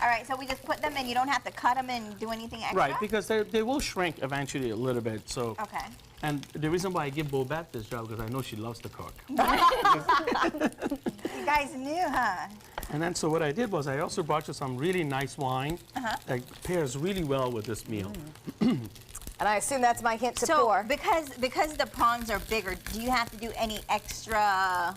All right, so we just put them in. You don't have to cut them and do anything extra? Right, because they will shrink eventually a little bit. So. Okay. And the reason why I give Bobette this job because I know she loves to cook. You guys knew, huh? And then so what I did was I also brought you some really nice wine that pairs really well with this meal. And I assume that's my hint to so pour. because the prawns are bigger, do you have to do anything extra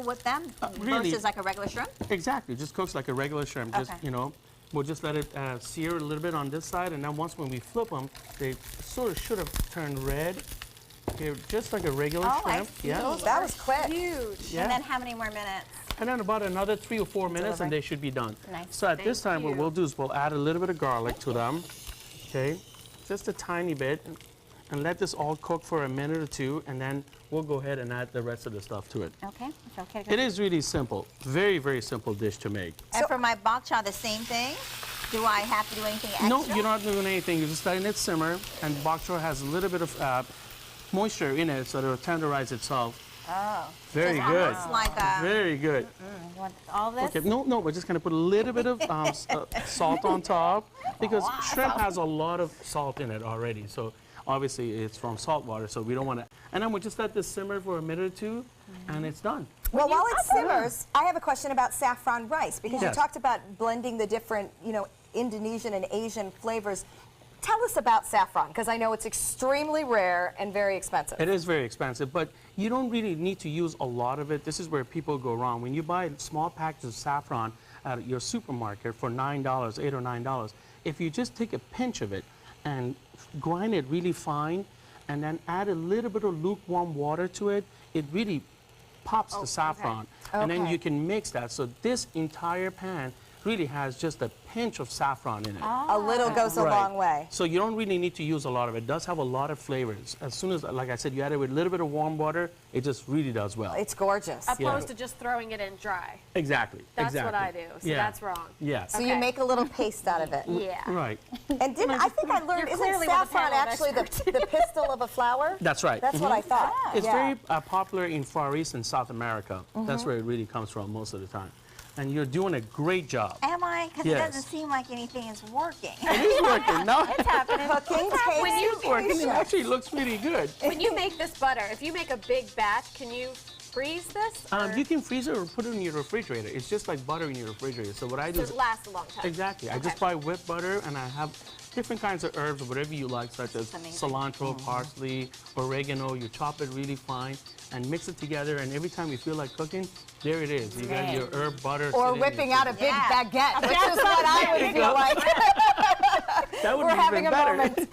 with them Really, versus like a regular shrimp? Exactly, just cooks like a regular shrimp. Just, you know, we'll just let it sear a little bit on this side, and then once when we flip them, they sort of should have turned red. They're just like a regular shrimp. Yeah, that was quick. Huge. Yeah. And then how many more minutes? And then about another 3 or 4 minutes, and they should be done. Nice. So at this time, what we'll do is we'll add a little bit of garlic to them, okay? Just a tiny bit, and let this all cook for a minute or two, and then we'll go ahead and add the rest of the stuff to it. Okay. It's okay to It is really simple. Very, very simple dish to make. And for my bok choy, the same thing? Do I have to do anything extra? No, you're not doing anything. You're just letting it simmer, and bok choy has a little bit of moisture in it, so it'll tenderize itself. Oh. Very Just good. almost like a... Very good. You want all this? Okay, no, we're just going to put a little bit of salt on top because shrimp has a lot of salt in it already. So obviously it's from salt water, so we don't want to. And then we'll just let this simmer for a minute or two, and it's done. Well, while it simmers, I have a question about saffron rice because you Yes. talked about blending the different, Indonesian and Asian flavors. Tell us about saffron, because I know it's extremely rare and very expensive. It is very expensive, but you don't really need to use a lot of it. This is where people go wrong. When you buy small packages of saffron at your supermarket for $9, $8 or $9, if you just take a pinch of it and grind it really fine, and then add a little bit of lukewarm water to it, it really pops the saffron. And then you can mix that. So this entire pan really has just a pinch of saffron in it. A little goes a long way. So you don't really need to use a lot of it. It does have a lot of flavors. As soon as, like I said, you add it with a little bit of warm water, it just really does well. It's gorgeous. Opposed to just throwing it in dry. Exactly. That's exactly. what I do. So that's wrong. Yeah. So you make a little paste out of it. Yeah. Right. And I think I learned, isn't saffron actually the pistil of a flower? That's right. That's what I thought. It's very popular in Far East and South America. That's where it really comes from most of the time. And you're doing a great job. Am I? Because it doesn't seem like anything is working. It is working. No, it's happening. Cooking When you working. It actually looks really good. When you make this butter, if you make a big batch, can you freeze this? You can freeze it or put it in your refrigerator. It's just like butter in your refrigerator. So what I do So is it lasts a long time. exactly. I just buy whipped butter and I have different kinds of herbs or whatever you like, such as cilantro, parsley, oregano. You chop it really fine and mix it together. And every time you feel like cooking, there it is. You got your herb butter. Or sitting whipping in your out a big baguette, which is what I would feel like. That would We're be having even a better. moment.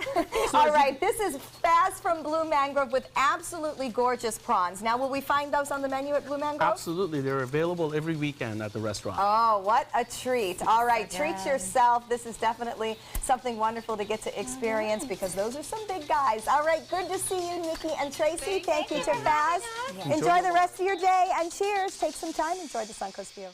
All right, this is Faz from Blue Mangrove with absolutely gorgeous prawns. Now, will we find those on the menu at Blue Mangrove? Absolutely. They're available every weekend at the restaurant. Oh, what a treat. All right, treat yourself. This is definitely something wonderful to get to experience because those are some big guys. All right, good to see you, Nikki and Tracy. Thank you to Faz. Enjoy the rest of your day and cheers. Take some time. Enjoy the Suncoast view.